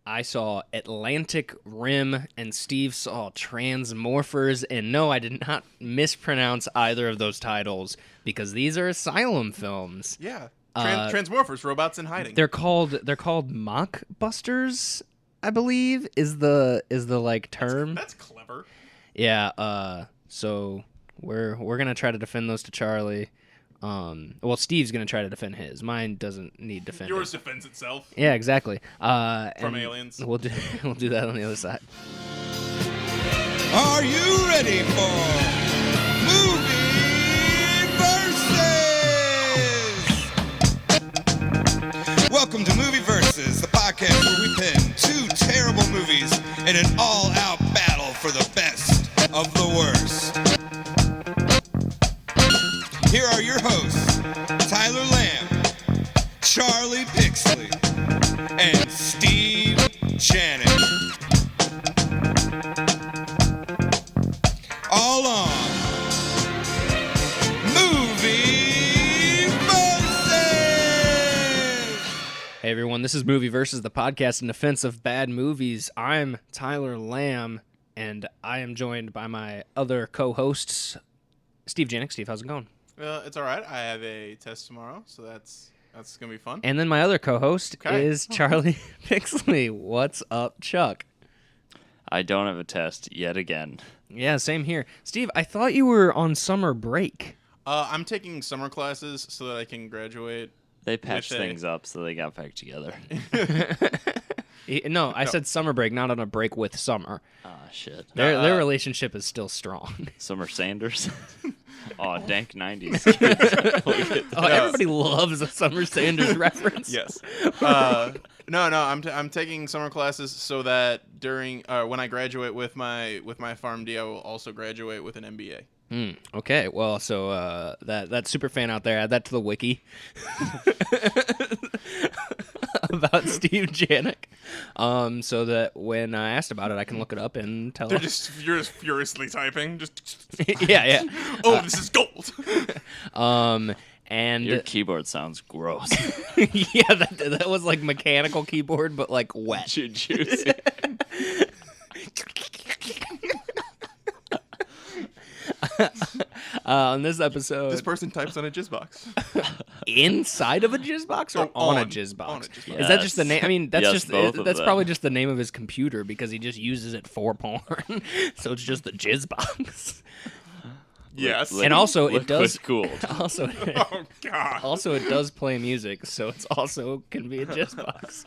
I saw Atlantic Rim, and Steve saw Transmorphers. And no, I did not mispronounce either of those titles because these are Asylum films. Yeah, Transmorphers, robots in hiding. They're called mockbusters, I believe, is the like term. That's clever. Yeah. So we're gonna try to defend those to Charlie. Well, Steve's gonna try to defend his. Mine doesn't need defending. Yours defends itself. Yeah, exactly. From aliens. We'll do that on the other side. Are you ready for Movie Versus? Welcome to Movie Versus, the podcast where we pin two terrible movies in an all-out battle for the best of the worst. Here are your hosts, Tyler Lamb, Charlie Pixley, and Steve Janik. All on Movie Versus! Hey everyone, this is Movie Versus, the podcast in defense of bad movies. I'm Tyler Lamb, and I am joined by my other co-hosts, Steve Janik. Steve, how's it going? It's all right. I have a test tomorrow, so that's gonna be fun. And then my other co-host is Charlie Pixley. What's up, Chuck? I don't have a test yet again. Yeah, same here. Steve, I thought you were on summer break. I'm taking summer classes so that I can graduate. They patched things up, so they got back together. No, I said summer break, not on a break with Summer. Ah, shit. Their relationship is still strong. Summer Sanders. Oh, dank 90s. Everybody loves a Summer Sanders reference. Yes. No. I'm taking summer classes so that during when I graduate with my PharmD, I will also graduate with an MBA. Okay, well, so that super fan out there, add that to the wiki about Steve Janik, so that when I asked about it, I can look it up and tell. They're just furiously typing. yeah. Oh, this is gold. And your keyboard sounds gross. Yeah, that was like mechanical keyboard, but like wet. Juicy. On this episode, This person types on a jizz box. inside of a jizz box or on a jizz box? On a jizz box. Is that just the name? I mean, that's Yes, both of that's them. probably just the name of his computer because he just uses it for porn. So it's just the jizz box. Yes. And also it Liquid does cooled. also Oh God. also it does play music, so it's also can be a jizz box.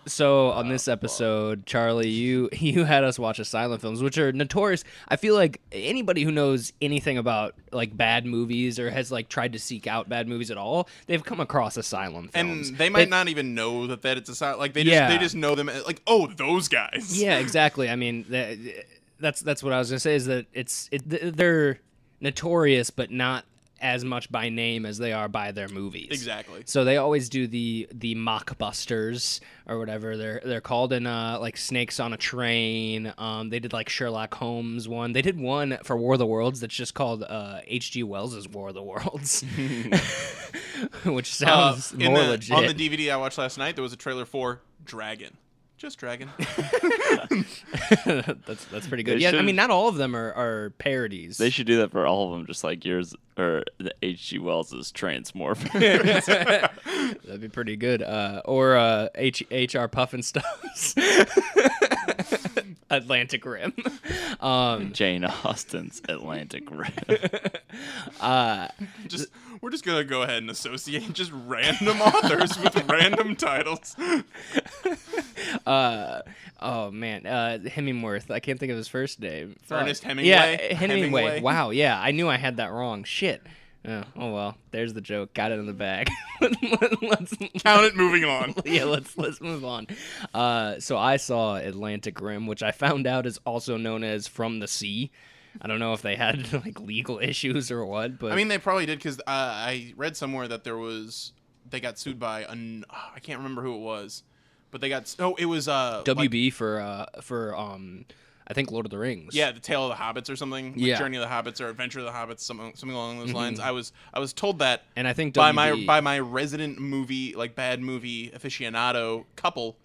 So on this episode, Charlie, you had us watch Asylum films, which are notorious. I feel like anybody who knows anything about like bad movies or has like tried to seek out bad movies at all, they've come across Asylum films. And they might not even know that it's a silent. Like they just know them as, like, oh, those guys. Yeah, exactly. I mean, that's what I was gonna say is that they're notorious, but not as much by name as they are by their movies. Exactly. So they always do the mockbusters or whatever they're called, and like Snakes on a Train. They did like Sherlock Holmes one. They did one for War of the Worlds that's just called H.G. Wells' War of the Worlds, which sounds more legit. On the DVD I watched last night, there was a trailer for Dragon. Just Dragon. that's pretty good. I mean, not all of them are parodies. They should do that for all of them, just like yours or the H.G. Wells' Transmorphers. That'd be pretty good. Or H.R. Pufnstuf's Atlantic Rim. Jane Austen's Atlantic Rim. We're just gonna go ahead and associate just random authors with random titles. Oh man, Hemingworth. I can't think of his first name. Ernest Hemingway. Yeah, Hemingway. Wow. Yeah, I knew I had that wrong. Shit. Oh well, there's the joke. Got it in the bag. Let's count it. Moving on. Yeah, let's move on. So I saw Atlantic Rim, which I found out is also known as From the Sea. I don't know if they had like legal issues or what, but I mean they probably did because I read somewhere that they got sued by I can't remember who it was, but they got it was WB for I I think Lord of the Rings. Yeah, the Tale of the Hobbits or something. Like Yeah. Journey of the Hobbits or Adventure of the Hobbits, something along those lines. I was told that, and I think by WB, my resident movie, like bad movie aficionado couple,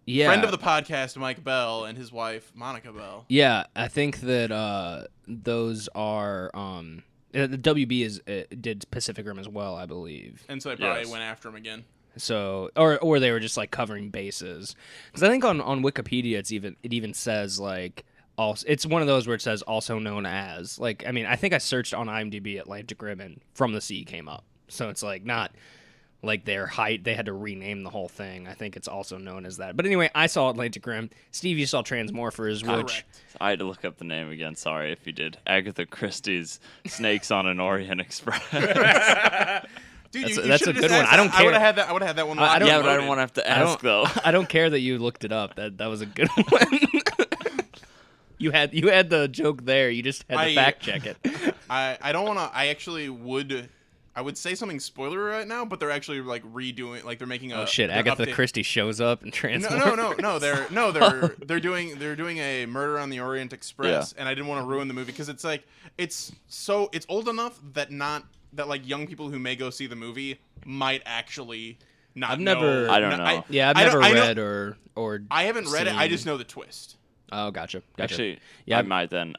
yeah, friend of the podcast, Mike Bell, and his wife Monica Bell. Yeah, I think that those are the WB did Pacific Rim as well, I believe. And so they probably Yes. went after him again. So or they were just like covering bases, because I think on Wikipedia it even says like also, it's one of those where it says also known as, like, I mean, I think I searched on IMDb Atlantic Rim and From the Sea came up, so it's like not like their height, they had to rename the whole thing. I think it's also known as that. But anyway, I saw Atlantic Rim. Steve, you saw Transmorphers, which Correct. I had to look up the name again. Sorry if you did. Agatha Christie's Snakes on an Orient Express. Dude, That's a good one. I don't I would care. have had that one. I don't- Yeah, but I loaded. don't want to have to I ask, though. I don't care that you looked it up. That was a good one. You had the joke there. You just had to fact check it. I don't want to. I actually would. I would say something spoilery right now, but they're actually like redoing. Like they're making a. Oh shit! they're Agatha update- Christie shows up and transforms. No. They're doing a Murder on the Orient Express, and I didn't want to ruin the movie because it's like it's old enough that like young people who may go see the movie might actually not. I've never- know. I don't know. Yeah, I've I never don't- I know- read or. I haven't read it. I seen- just know the twist. Oh, gotcha. Actually, Yeah. I might then.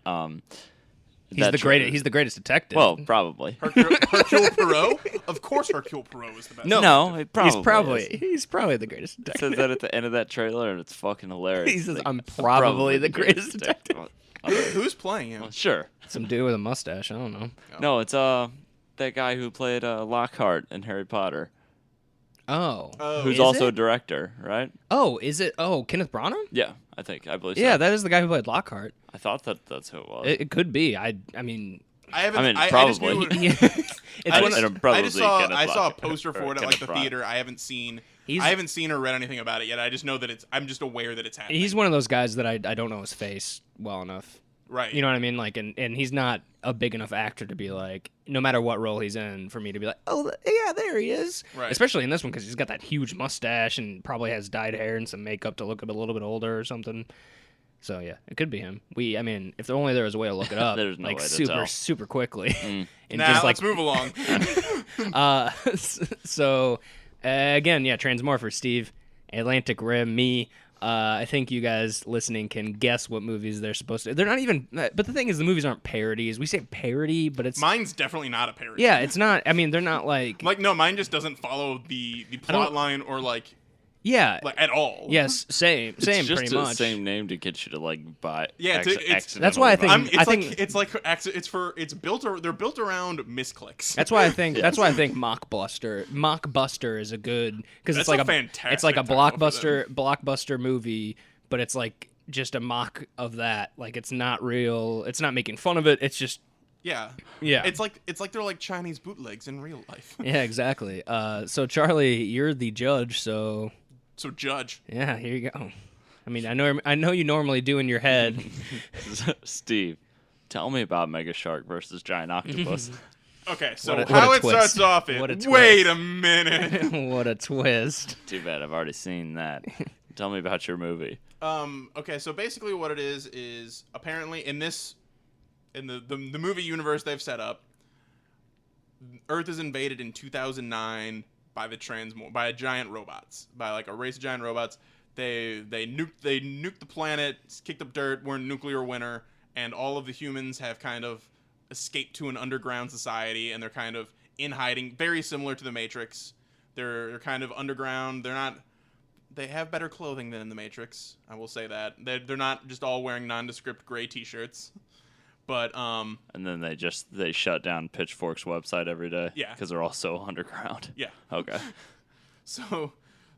he's the greatest. He's the greatest detective. Well, probably. Hercule Poirot? Of course, Hercule Poirot is the best. No, it probably he's probably the greatest It detective. says that at the end of that trailer, and it's fucking hilarious. He says, Like, "I'm probably the greatest detective." Who's playing him? Well, sure. Some dude with a mustache. I don't know. No, it's that guy who played Lockhart in Harry Potter, Oh. who's Is also a it? director, right? Oh, is it? Oh, Kenneth Branagh? Yeah, I believe so. Yeah, that is the guy who played Lockhart. I thought that's who it was. It could be. I mean, I haven't. I mean, I just probably. knew- it's I one just, of, It'll probably I just saw. Kenneth I saw a Lockhart, poster for or it at like the Kenneth Branagh. theater. I haven't seen. He's- I haven't seen or read anything about it yet. I just know that I'm just aware that it's happening. he's one of those guys that I don't know his face well enough. right. You know what I mean? Like, and he's not a big enough actor to be like, no matter what role he's in, for me to be like, oh yeah, there he is. Right. Especially in this one because he's got that huge mustache and probably has dyed hair and some makeup to look a little bit older or something. So yeah, it could be him. I mean, if only there was a way to look it up, There's no like way to super tell. super quickly, and Now just like let's move along. so again, yeah, Transmorphers, Steve, Atlantic Rim, me. I think you guys listening can guess what movies they're supposed to. They're not even. But the thing is, the movies aren't parodies. We say parody, but it's Mine's definitely not a parody. yeah, it's not. I mean, they're not like Like no, mine just doesn't follow the plot line or like yeah. at all. Yes, same, It's same, just pretty the much. same name to get you to like buy. Yeah, That's why I think- They're built around misclicks. That's why I think. That's why I think Mockbuster is a good because it's That's like a a fantastic it's like a title for blockbuster movie, but it's like just a mock of that. Like it's not real. It's not making fun of it. It's just Yeah. yeah. It's like they're like Chinese bootlegs in real life. Yeah, exactly. So Charlie, you're the judge. So So judge. yeah, here you go. I mean, I know you normally do in your head. Steve, tell me about Mega Shark versus Giant Octopus. Okay, so What a how it twist. starts off What a is twist. wait a minute. What a twist! Too bad, I've already seen that. Tell me about your movie. Okay, so basically what it is apparently in the movie universe they've set up, Earth is invaded in 2009 by a giant robots, by like a race of giant robots. They nuked the planet, kicked up dirt, we're in nuclear winter, and all of the humans have kind of escaped to an underground society, and they're kind of in hiding, very similar to the Matrix. They're kind of underground. They have better clothing than in the Matrix. I will say that. They're not just all wearing nondescript gray T-shirts. But And then they shut down Pitchfork's website every day. Yeah. Because they're all so underground. yeah. Okay.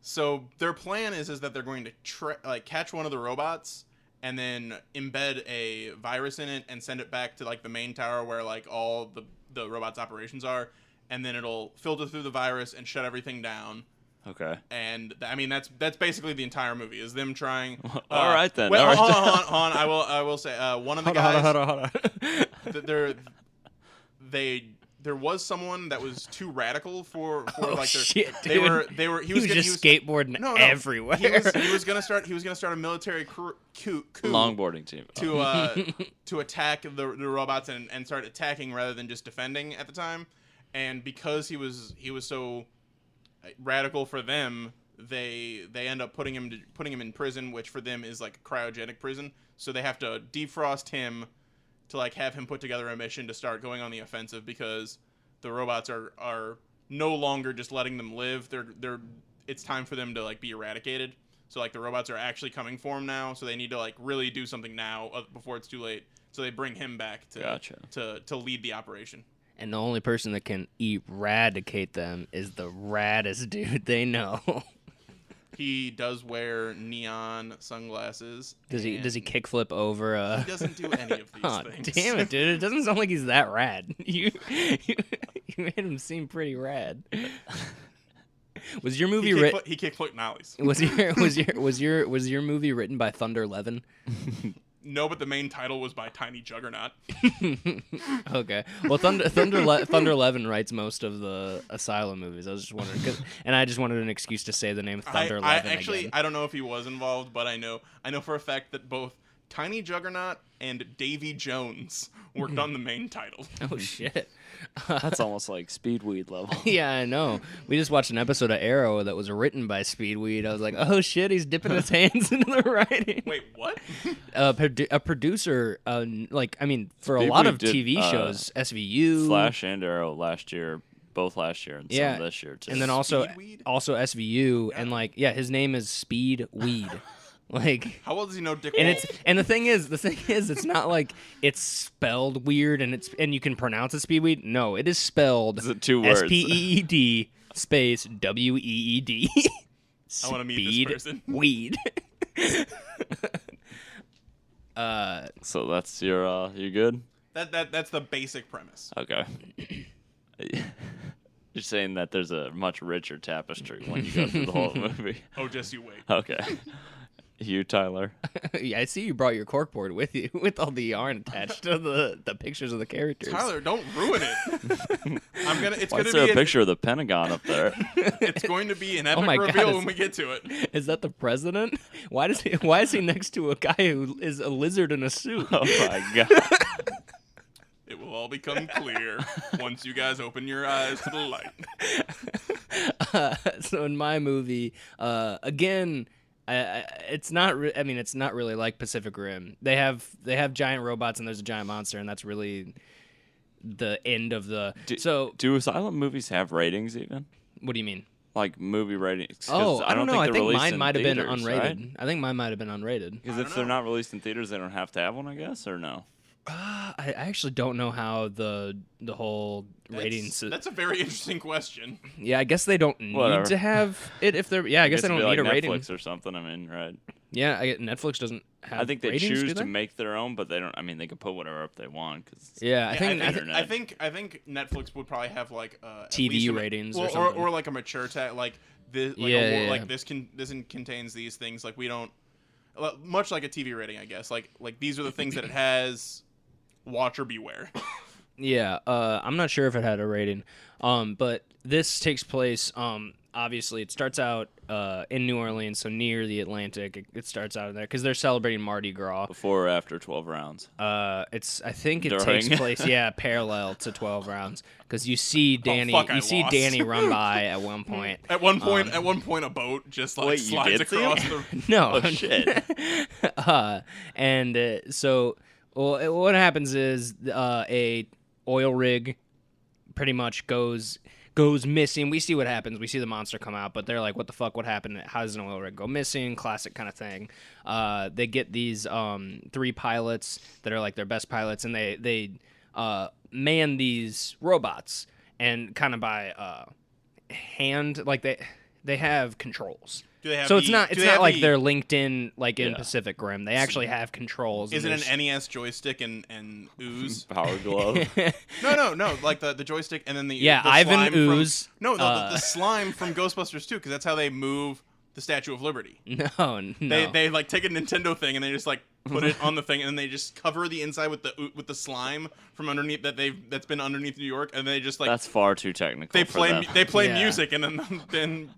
So their plan is that they're going to catch one of the robots and then embed a virus in it and send it back to like the main tower where like all the robot's operations are, and then it'll filter through the virus and shut everything down. Okay. And I mean that's basically the entire movie is them trying. All right then. Well, All right hold on. I will say one of the guys. Hold on. there was someone that was too radical for like their, shit, they were he was skateboarding everywhere. He was gonna start a military coup Longboarding team to attack the robots and start attacking rather than just defending at the time. And because he was so radical for them, they end up putting him in prison, which for them is like a cryogenic prison. So they have to defrost him to like have him put together a mission to start going on the offensive, because the robots are no longer just letting them live. It's time for them to like be eradicated. So like the robots are actually coming for him now. So they need to like really do something now before it's too late. So they bring him back to lead the operation. And the only person that can eradicate them is the raddest dude they know. He does wear neon sunglasses. Does he kickflip over? He doesn't do any of these things. Damn it, dude! It doesn't sound like he's that rad. You made him seem pretty rad. Was your movie written? He kickflipped nollies. Was your movie written by Thunder Levin? No, but the main title was by Tiny Juggernaut. Okay. Well, Thunder Levin writes most of the Asylum movies. I was just wondering, and I just wanted an excuse to say the name Thunder Levin again. I don't know if he was involved, but I know for a fact that both Tiny Juggernaut and Davy Jones worked on the main title. Oh shit. That's almost like Speedweed level. Yeah, I know. We just watched an episode of Arrow that was written by Speedweed. I was like, oh shit, he's dipping his hands into the writing. Wait, what? A producer, for Speedweed a lot of did, TV shows, SVU, Flash and Arrow both last year, and some this year too. And then also Speedweed? SVU, Yeah. and his name is Speedweed. How well does he know Dick? And the thing is, it's not like it's spelled weird and you can pronounce it Speedweed. No, it is spelled Is it 2 words? SPEED space WEED. I want to meet this person. Weed. So that's your you good? That's the basic premise. Okay. You're saying that there's a much richer tapestry when you go through the whole movie. Oh, just you wait. Okay. You, Tyler. Yeah, I see you brought your corkboard with you with all the yarn attached to the pictures of the characters. Tyler, don't ruin it. Why is there a picture of the Pentagon up there? It's going to be an epic my reveal God, when we get to it. Is that the president? Why is he next to a guy who is a lizard in a suit? Oh my god. It will all become clear once you guys open your eyes to the light. So in my movie, again, it's not really like Pacific Rim. They have giant robots and there's a giant monster, and that's really the end of the. Do Asylum movies have ratings even? What do you mean? Like movie ratings? Oh, I don't know. I think mine might have been theaters, unrated. right? I think mine might have been unrated. Because if they're not released in theaters, they don't have to have one, I guess, or no? I actually don't know how the whole ratings. That's a very interesting question. Yeah, I guess they don't need to have it if they're. Yeah, I guess they don't need a rating. Netflix or something. I mean, right? Yeah, Netflix doesn't have. I think they ratings, choose to make their own, but they don't. I mean, they can put whatever up they want. I think I think Netflix would probably have like TV ratings or something, or like a mature tag like this. Like this contains these things. Like we don't. Much like a TV rating, I guess. Like these are the things that it has. Watch or beware. Yeah, I'm not sure if it had a rating, but this takes place. Obviously, it starts out in New Orleans, so near the Atlantic. It starts out in there because they're celebrating Mardi Gras. Before or after 12 rounds? I think it takes place, parallel to 12 rounds because you see Danny. Danny run by at one point. At one point, a boat just slides across the. No, oh, shit. So. Well, what happens is a oil rig pretty much goes missing. We see what happens. We see the monster come out, but they're like, what the fuck? What happened? How does an oil rig go missing? Classic kind of thing. They get these 3 pilots that are like their best pilots, and they man these robots and kind of by hand, like they have controls. It's not like they're linked in like in Pacific Rim. They actually have controls. Is it an NES joystick and ooze? Power glove? No. Like the joystick and then the Ivan slime ooze. The slime from Ghostbusters 2, because that's how they move the Statue of Liberty. No. They like take a Nintendo thing and they just like put it on the thing, and then they just cover the inside with the slime from underneath that's been underneath New York, and they just like That's far too technical. they play Yeah. music, and then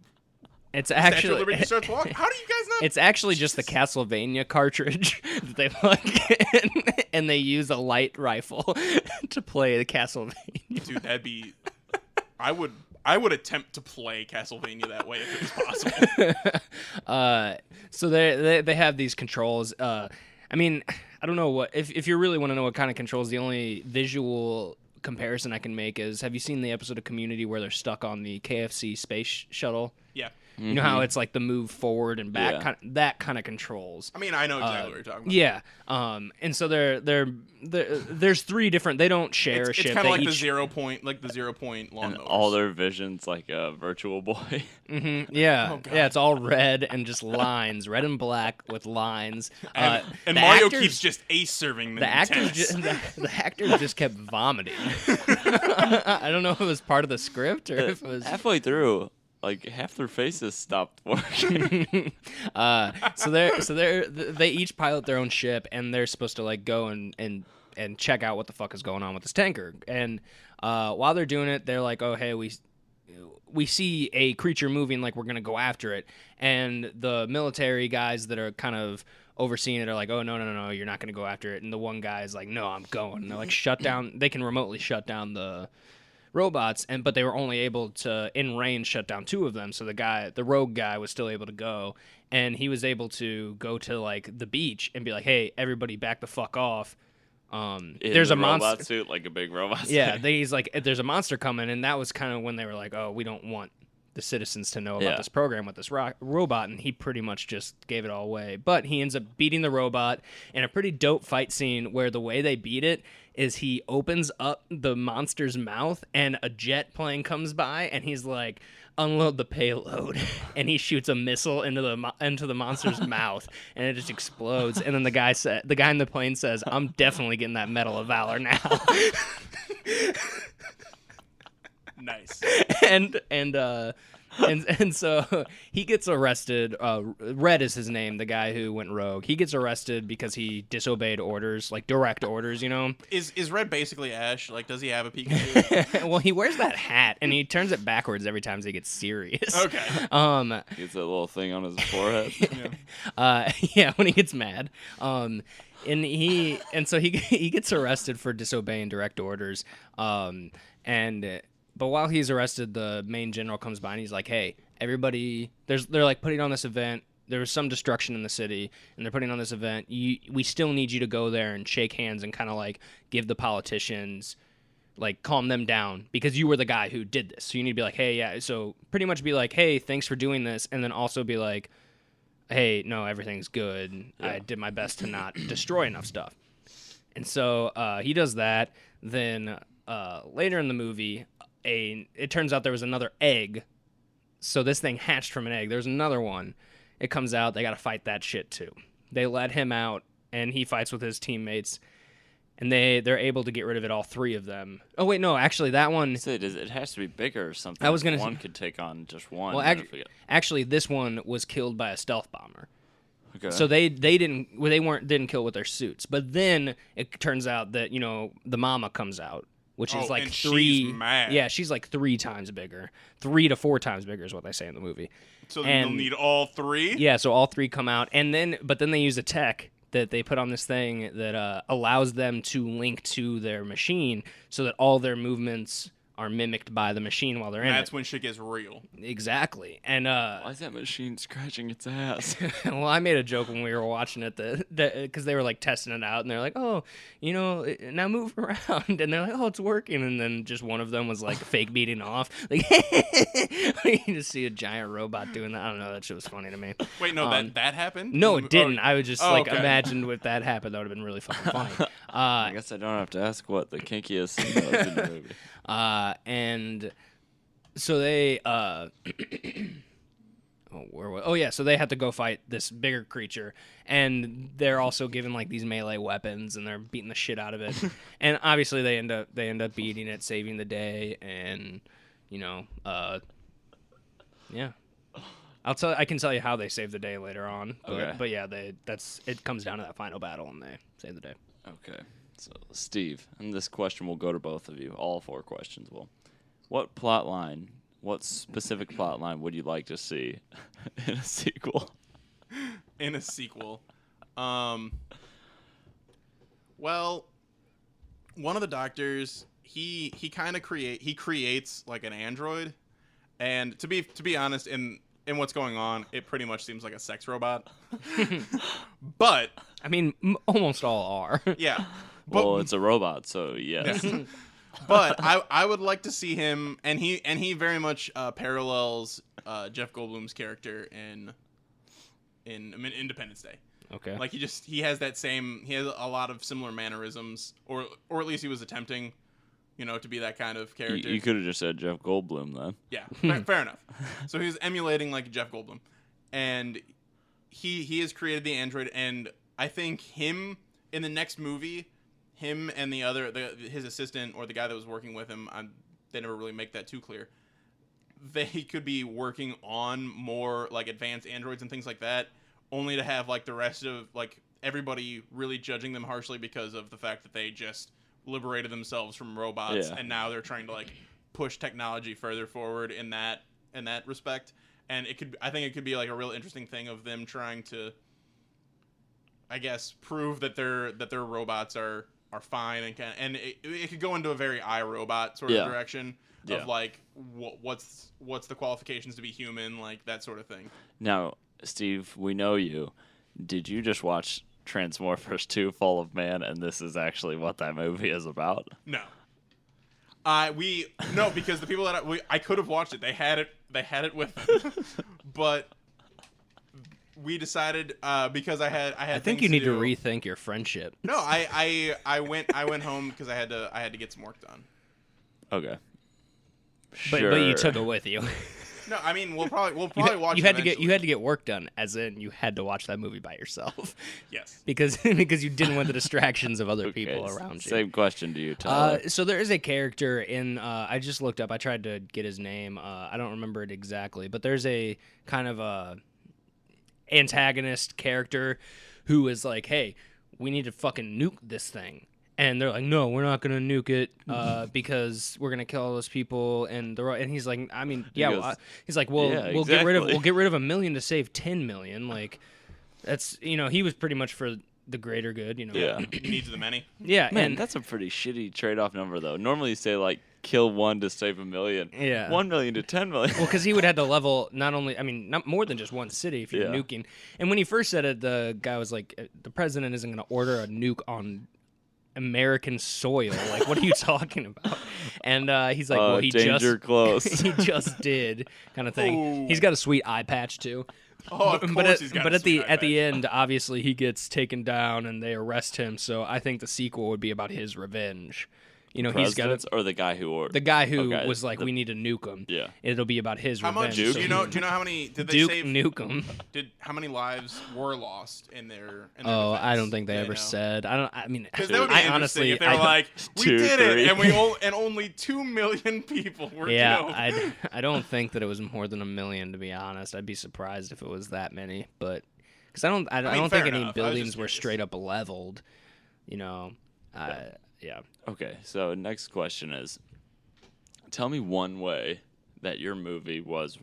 It's Statue of actually Liberty starts walking. How do you guys not? it's actually just the Castlevania cartridge that they plug in, and they use a light rifle to play the Castlevania. Dude, that'd be. I would attempt to play Castlevania that way if it was possible. So they have these controls. I mean, I don't know what if you really want to know what kind of controls. The only visual comparison I can make is, have you seen the episode of Community where they're stuck on the KFC space shuttle? Yeah. You know how it's like the move forward and back, Yeah. that kind of controls. I mean, I know exactly what you're talking about. Yeah. And so there's three different. They don't share It's shit. kind They of like each, the 0 point lawnmowers. And all their visions like a Virtual Boy. Yeah. Oh, God. Yeah. It's all red and just lines, red and black with lines. And the Mario actors- keeps just ace serving them. The actors, the actors just kept vomiting. I don't know if it was part of the script or if it was. Halfway through, like half their faces stopped working. So they each pilot their own ship, and they're supposed to like go and check out what the fuck is going on with this tanker. And while they're doing it, they're like, oh hey, we see a creature moving, like we're gonna go after it. And the military guys that are kind of overseeing it are like, oh no, you're not gonna go after it. And the one guy is like, no, I'm going. And they're like, shut down. They can remotely shut down the robots, but they were only able to in range shut down two of them. So the rogue guy was still able to go, and he was able to go to like the beach and be like, hey, everybody back the fuck off. There's a robot monster suit, like a big robot suit. yeah, he's like, there's a monster coming, and that was kind of when they were like, oh, we don't want the citizens to know about Yeah. this program with this robot, and he pretty much just gave it all away. But he ends up beating the robot in a pretty dope fight scene where the way they beat it is he opens up the monster's mouth, and a jet plane comes by, and he's like, unload the payload, and he shoots a missile into the monster's mouth, and it just explodes. And then the guy in the plane says, I'm definitely getting that Medal of Valor now. Nice. And so he gets arrested. Red is his name, the guy who went rogue. He gets arrested because he disobeyed orders, like direct orders, you know? Is Red basically Ash? Like, does he have a Pikachu? Well, he wears that hat, and he turns it backwards every time he gets serious. Okay. He gets that little thing on his forehead. Yeah, when he gets mad. So he gets arrested for disobeying direct orders. But while he's arrested, the main general comes by and he's like, "Hey, everybody! They're like putting on this event. There was some destruction in the city, and they're putting on this event. We still need you to go there and shake hands and kind of like give the politicians, like calm them down, because you were the guy who did this. So you need to be like, hey, yeah. So pretty much be like, hey, thanks for doing this, and then also be like, hey, no, everything's good. I did my best to not destroy enough stuff." And so he does that. Then later in the movie, it turns out there was another egg. So this thing hatched from an egg. There's another one. It comes out. They got to fight that shit too. They let him out, and he fights with his teammates, and they're able to get rid of it, all three of them. Oh wait, no, actually that one. It has to be bigger or something. I was gonna one could take on just one. Well, actually, this one was killed by a stealth bomber. Okay. So they didn't kill with their suits. But then it turns out that the mama comes out, which is like and three. she's mad. Yeah, she's like 3 times bigger. 3 to 4 times bigger is what they say in the movie. So then you'll need all three? Yeah, so all 3 come out, but then they use a tech that they put on this thing that allows them to link to their machine, so that all their movements are mimicked by the machine while they're in That's it. when shit gets real. Exactly. And Why is that machine scratching its ass? well, I made a joke when we were watching it because they were like testing it out, and they're like, "Oh, now move around," and they're like, "Oh, it's working," and then just one of them was like fake beating off, like you just see a giant robot doing that. I don't know, that shit was funny to me. Wait, no, that happened? No, it didn't. I would just okay. imagined if that happened, that would have been really fucking funny. I guess I don't have to ask what the kinkiest scene was in the movie. And so they so they had to go fight this bigger creature, and they're also given like these melee weapons, and they're beating the shit out of it. And obviously they end up beating it, saving the day, and yeah. I can tell you how they save the day later on. But, Okay. but yeah, it comes down to that final battle, and they save the day. Okay. So, Steve, and this question will go to both of you. All 4 questions will. What specific plot line would you like to see in a sequel? In a sequel. Well, one of the doctors, he kind of creates like an android, and to be honest, in what's going on, it pretty much seems like a sex robot. But I mean, almost all are. yeah, but Well, it's a robot, so yes. but I would like to see him, and he very much parallels Jeff Goldblum's character in Independence Day. Okay. Like he has a lot of similar mannerisms, or at least he was attempting, to be that kind of character. You could have just said Jeff Goldblum then. Yeah, fair enough. So he was emulating like Jeff Goldblum, and he has created the android, and I think him in the next movie, him and his assistant or the guy that was working with him, they never really make that too clear. They could be working on more like advanced androids and things like that, only to have like the rest of like everybody really judging them harshly because of the fact that they just liberated themselves from robots, Yeah. and now they're trying to like push technology further forward in that respect. And I think it could be like a real interesting thing of them trying to, I guess, prove that their robots are fine, and it could go into a very iRobot sort of Yeah. direction Yeah. of like what's the qualifications to be human, like that sort of thing. Now, Steve, we know you. Did you just watch Transmorphers 2: Fall of Man, and this is actually what that movie is about? No. No, because the people that I could have watched it. They had it with but we decided because I had I think things you need to do. rethink your friendship. No, I went home because I had to get some work done. Okay. But you took it with you. No, I mean we'll probably watch. You it had to eventually. get work done, as in you had to watch that movie by yourself. Yes. because you didn't want the distractions of other people around you. Same question to you, Tyler. So there is a character in. I just looked up. I tried to get his name. I don't remember it exactly, but there's a kind of a antagonist character who is like, "Hey, we need to fucking nuke this thing." And they're like, no, we're not gonna nuke it because we're gonna kill all those people. And he's like, I mean, yeah. goes, he's like, well, yeah, we'll get rid of exactly. 1 million to save 10 million. Like, that's he was pretty much for the greater good. Yeah. Needs of the many. Yeah, Man, and that's a pretty shitty trade-off number, though. Normally you say, like, kill 1 to save 1 million. Yeah. 1 million to 10 million. well, because he would have to level not more than just one city if you're Yeah. nuking. And when he first said it, the guy was like, the president isn't gonna order a nuke on American soil. Like, what are you talking about? And he's like, well, he danger close. he just did, kind of thing. Ooh. He's got a sweet eye patch too. Oh, of course he's got. But a at sweet the iPad. end, obviously he gets taken down and they arrest him. So I think the sequel would be about his revenge. He's got Presidents or the guy who ordered? the guy who Okay, was like, we need to nuke him. Yeah. It'll be about his How revenge. much? So Do you know how many did they Duke save? nuke him. How many lives were lost in their? Oh, defense? I don't think they Do ever know? said. I mean, Because that would be I interesting honestly, if they were like, "We 2, did 3. it," and only 2 million people were yeah, killed. I don't think that it was more than 1 million, to be honest. I'd be surprised if it was that many, but because I don't mean, think fair any enough. I was buildings just were curious. straight up leveled. Yeah. Okay, so next question is, tell me one way that your movie was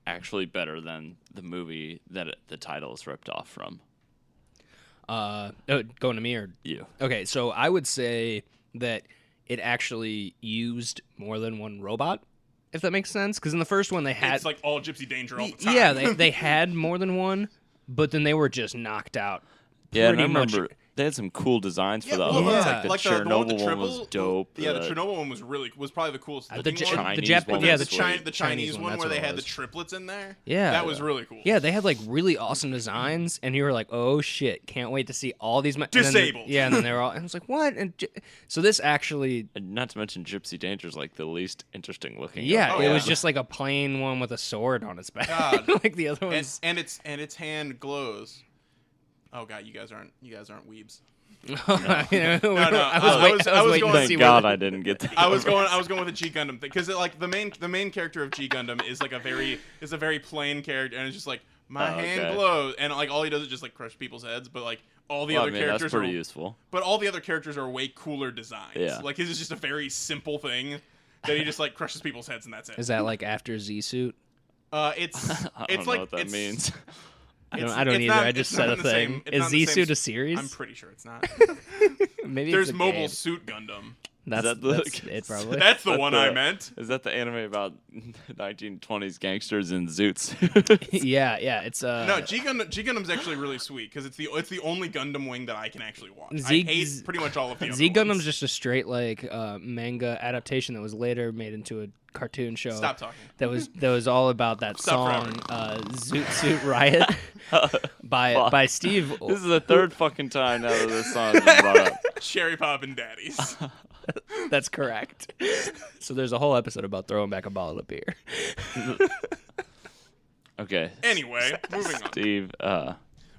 actually better than the movie that the title is ripped off from. Going to me or You. okay? So I would say that it actually used more than one robot, if that makes sense. Because in the first one they had It's like all Gypsy Danger all the time. yeah, they had more than one, but then they were just knocked out. Yeah, and I pretty much. remember they had some cool designs for the well, other ones. yeah. Like the like Chernobyl the one with the one was triple- dope. Yeah, the Chernobyl one was probably the coolest. The looking one. Chinese Japanese, one yeah, was the sweet. The Chinese one that's where what they it had the was. triplets in there. Yeah. that was really cool. Yeah, they had like really awesome designs, and you were like, "Oh shit, can't wait to see all these." Disabled. And then they were all, and I was like, "What?" So this actually, And not to mention Gypsy Danger's like the least interesting looking. yeah, of it them. was just like a plain one with a sword on its back, God. like the other ones. and its hand glows. Oh god, you guys aren't weebs. No, I was I was waiting going- to Thank see God where I didn't get that. I was going with a G Gundam thing because like the main character of G Gundam is like a very plain character, and it's just like my hand okay. glows, and like all he does is just like crush people's heads, but like all the Well, other I mean, characters that's pretty are useful. but all the other characters are way cooler designs. Yeah. Like his is just a very simple thing that he just like crushes people's heads and that's it. is that like after Z Suit? It's I it's don't like know what that it's, means. I it's- don't it's either. not- I just it's said not a in the same- thing. it's Is not in the Z same Suit a s- series? I'm pretty sure it's not. Maybe There's it's a Mobile game. Suit Gundam. That's that it probably. That's the That's one the- I meant. Is that the anime about 1920s gangsters in Zoots? yeah. It's No, G Gundam's actually really sweet because it's the only Gundam wing that I can actually watch. Z- I hate pretty much all of the other Z Gundam's ones. just a straight like manga adaptation that was later made into a cartoon show. Stop talking. That was all about that Stop song Zoot Suit Riot by Steve. This is the third fucking time now that this song has been brought up. Cherry Pop and Daddies. That's correct. So there's a whole episode about throwing back a bottle of beer. Okay. Anyway, moving on. Steve,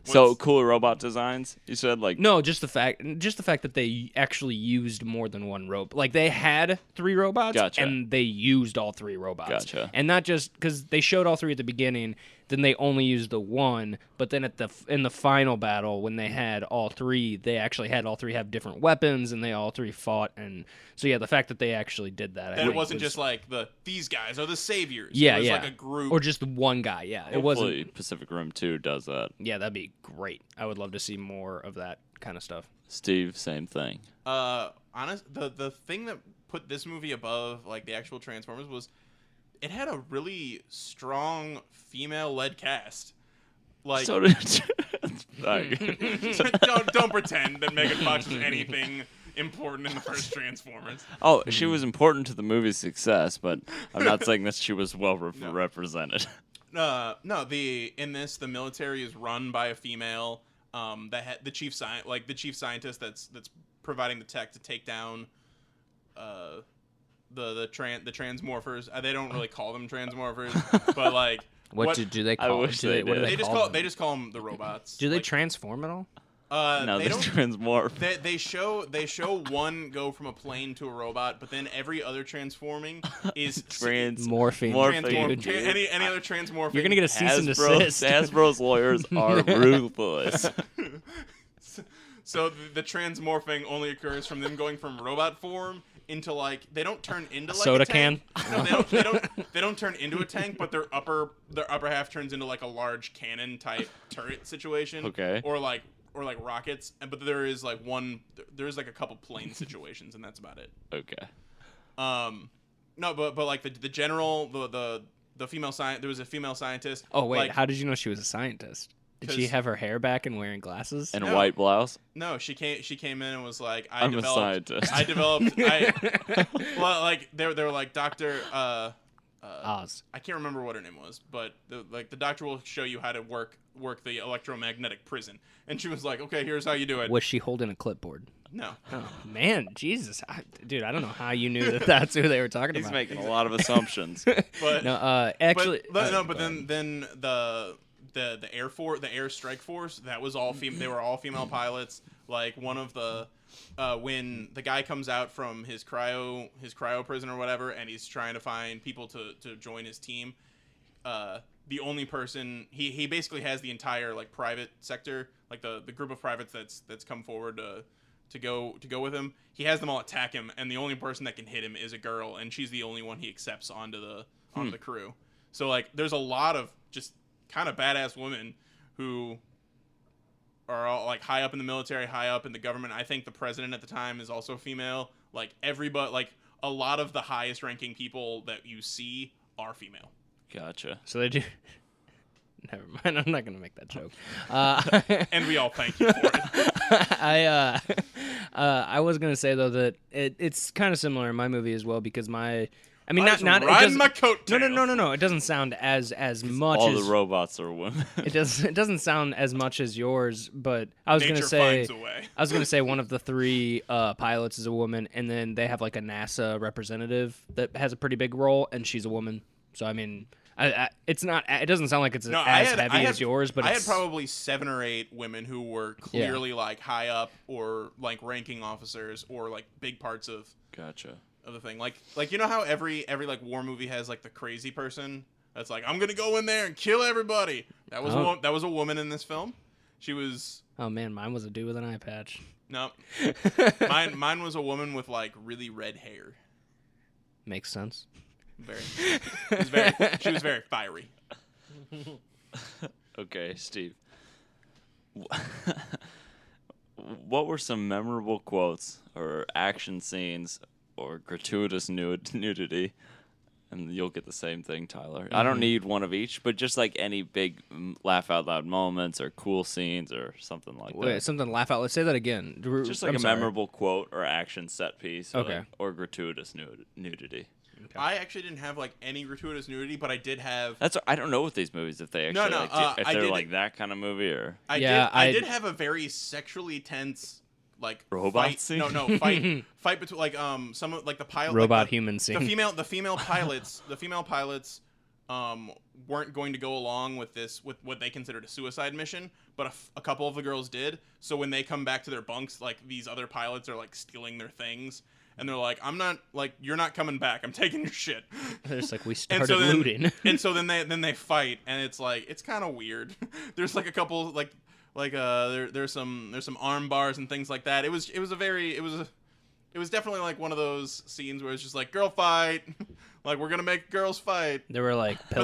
so What's- cool robot designs. You said like No, just the fact that they actually used more than one robot. Like they had 3 robots, Gotcha. and they used all 3 robots. Gotcha. And not just because they showed all 3 at the beginning, then they only used the one. But then in the final battle, when they had all 3, they actually had all 3 have different weapons, and they all 3 fought. And so yeah, the fact that they actually did that, I And it think wasn't was- just like these guys are the saviors. yeah, it was yeah, like a group. or just the one guy. Yeah, it hopefully wasn't. Pacific Rim 2 does that. Yeah, that'd be great. I would love to see more of that kind of stuff. Steve, same thing. The thing that put this movie above like the actual Transformers was it had a really strong female-led cast. Like So did Sorry. don't pretend that Megan Fox was anything important in the first Transformers. Oh, she was important to the movie's success, but I'm not saying that she was well represented. No, in this the military is run by a female. The chief scientist that's providing the tech to take down the Transmorphers. They don't really call them Transmorphers, but like What do they call? wish do they what do did. they they call them? just call them the robots. Do they Like, transform at all? No, they they don't. transmorph. They show one go from a plane to a robot, but then every other transforming is Morphing. Morphing. Dude. any other transmorphing. You're gonna get a cease and Hasbro, desist. Hasbro's lawyers are ruthless. So the transmorphing only occurs from them going from robot form into like they don't turn into like soda a tank. can? No, they don't turn into a tank, but their upper half turns into like a large cannon type turret situation. Okay. Or like rockets, but there is like a couple plane situations, and that's about it. Okay. No, but like the general the female there was a female scientist. Oh wait, like, how did you know she was a scientist? Did she 'Cause- have her hair back and wearing glasses? And a No. white blouse. No, she came in and was like, I'm a scientist. Well, like they were like Doctor. Oz. I can't remember what her name was, but the doctor will show you how to work the electromagnetic prison. And she was like, okay, here's how you do it. Was she holding a clipboard? No. Oh man, Jesus, dude, I don't know how you knew that that's who they were talking He's about. making a lot of assumptions. But No, actually, but then the Air Force, the Air Strike Force, that was all they were all female pilots. Like one of the when the guy comes out from his cryo prison or whatever, and he's trying to find people to join his team. The only person he basically has the entire like private sector, like the group of privates that's come forward to go with him. He has them all attack him, and the only person that can hit him is a girl, and she's the only one he accepts onto the crew. So like, there's a lot of just kind of badass women who are all like high up in the military, high up in the government. I think the president at the time is also female. Like everybody, like a lot of the highest ranking people that you see are female. Gotcha. so they do. Never mind. I'm not gonna make that joke. And we all thank you for it. I was gonna say though that it's kind of similar in my movie as well because I mean, I was not it riding doesn't- my coattails. No. It doesn't sound as much All as the robots are women. it doesn't sound as much as yours. But I was Nature gonna say finds a way. I was gonna say one of the 3 pilots is a woman, and then they have like a NASA representative that has a pretty big role, and she's a woman. So I mean, It's not. It doesn't sound like it's No, as heavy as yours, but I it's, had probably 7 or 8 women who were clearly like high up or like ranking officers or like big parts of Gotcha. the thing. Like you know how every like war movie has like the crazy person that's like, I'm gonna go in there and kill everybody. That was that was a woman in this film. She was. Oh man, mine was a dude with an eye patch. No, mine was a woman with like really red hair. Makes sense. She was very fiery. Okay, Steve. What were some memorable quotes or action scenes or gratuitous nudity? And you'll get the same thing, Tyler. I don't need one of each, but just like any big laugh out loud moments or cool scenes or something like that. Wait, something to laugh out. Let's say that again. Just like memorable quote or action set piece. Okay. Or gratuitous nudity. Okay. I actually didn't have like any gratuitous nudity, but I did have. I don't know with these movies if they actually if they're like that kind of movie or. I did have a very sexually tense like robot fight. scene? No, fight between like some of like the pilot robot human scene. The female pilots weren't going to go along with what they considered a suicide mission, but a couple of the girls did. So when they come back to their bunks, like these other pilots are like stealing their things. And they're like, I'm not like you're not coming back. I'm taking your shit. They're just like we started looting. And so then they fight, and it's like it's kind of weird. There's like a couple there's some arm bars and things like that. It was definitely like one of those scenes where it's just like girl fight, like we're gonna make girls fight. There were like it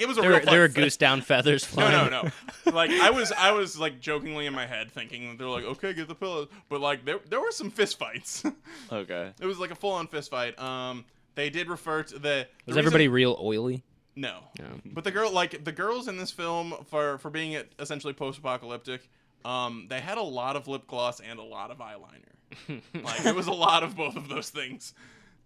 was a real fight. There were goose down feathers flying. No. Like I was like jokingly in my head thinking they're like okay, get the pillows, but like there were some fist fights. Okay. It was like a full on fist fight. They did refer to Was everybody real oily? No. But the girls in this film for being essentially post-apocalyptic, they had a lot of lip gloss and a lot of eyeliner. Like it was a lot of both of those things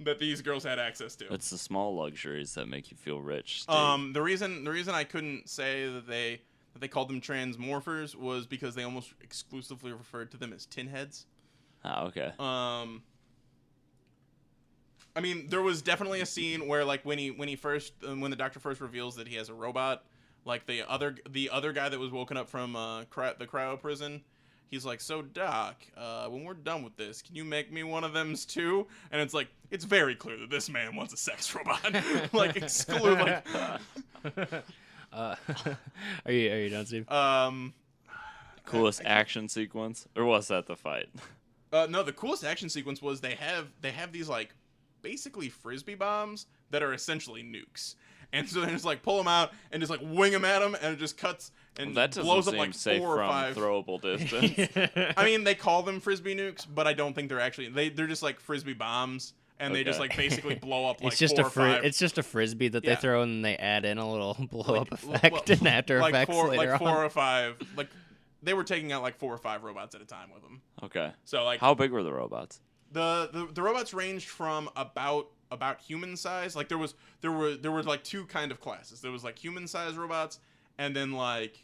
that these girls had access to. It's the small luxuries that make you feel rich, Steve. The reason I couldn't say that they called them Transmorphers was because they almost exclusively referred to them as tin heads. Ah, okay. I mean, there was definitely a scene where, like, when the doctor first reveals that he has a robot, like the other guy that was woken up from the cryo prison, he's like, "So Doc, when we're done with this, can you make me one of them too?" And it's like, it's very clear that this man wants a sex robot. Like, exclude. Like, are you done, Steve? Coolest action sequence, or was that the fight? No, the coolest action sequence was they have these like basically frisbee bombs that are essentially nukes, and so they just like pull them out and just like wing them at them, and it just cuts and that blows up seem like safe 4 or from 5 throwable distance. I mean, they call them frisbee nukes, but I don't think they're actually they're just like frisbee bombs, and they just like basically blow up like 4 or 5. It's just a frisbee that they throw and they add in a little blow up effect and After Effects later on. 4 or 5 like. They were taking out like 4 or 5 robots at a time with them. Okay. So like, how big were the robots? The robots ranged from about human size. Like there were like 2 kind of classes. There was like human size robots, and then like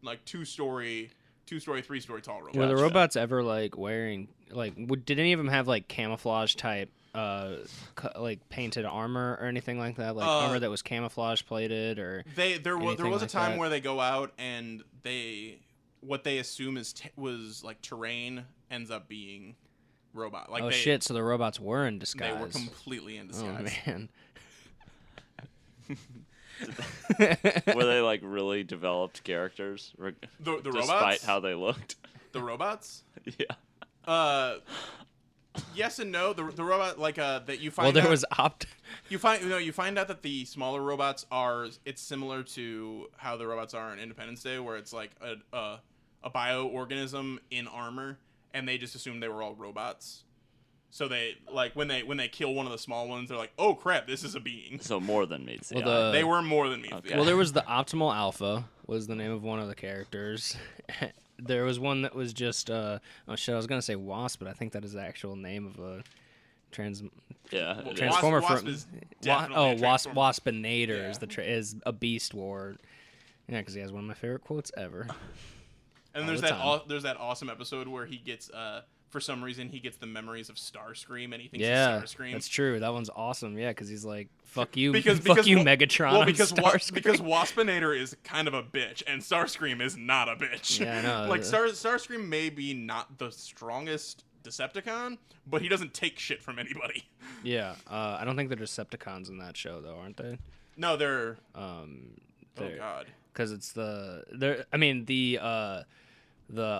2-story, 3-story tall robots. Were the robots ever like wearing like? Did any of them have like camouflage type? Like painted armor or anything like that, like armor that was camouflage plated, or there was a time that? where they go out and what they assume was like terrain ends up being robot. Like shit! So the robots were in disguise. They were completely in disguise. Oh man. Were they like really developed characters? The robots, despite how they looked. The robots. Yeah. Yes and no. The robot that you find. Well, there was You find out that the smaller robots it's similar to how the robots are in Independence Day, where it's like a bioorganism in armor, and they just assume they were all robots. So they like when they kill one of the small ones, they're like, "Oh crap, this is a being." So more than meets the eye. They were more than meets the eye. Well, there was the Optimal Alpha was the name of one of the characters. There was one that was just I was gonna say Wasp, but I think that is the actual name of a Transformer. Wasp is definitely Waspinator is a Beast War. Yeah, because he has one of my favorite quotes ever. And there's that awesome episode where he gets for some reason he gets the memories of Starscream and he thinks Yeah, he's Starscream. that's true. That one's awesome. Yeah, because he's like, "Fuck you, because fuck you, Wa- Megatron." Well, on because Starscream. because Waspinator is kind of a bitch, and Starscream is not a bitch. Yeah, I know. Like Starscream may be not the strongest Decepticon, but he doesn't take shit from anybody. Yeah, I don't think they're Decepticons in that show though, aren't they? No, they're. Oh Oh God. because it's the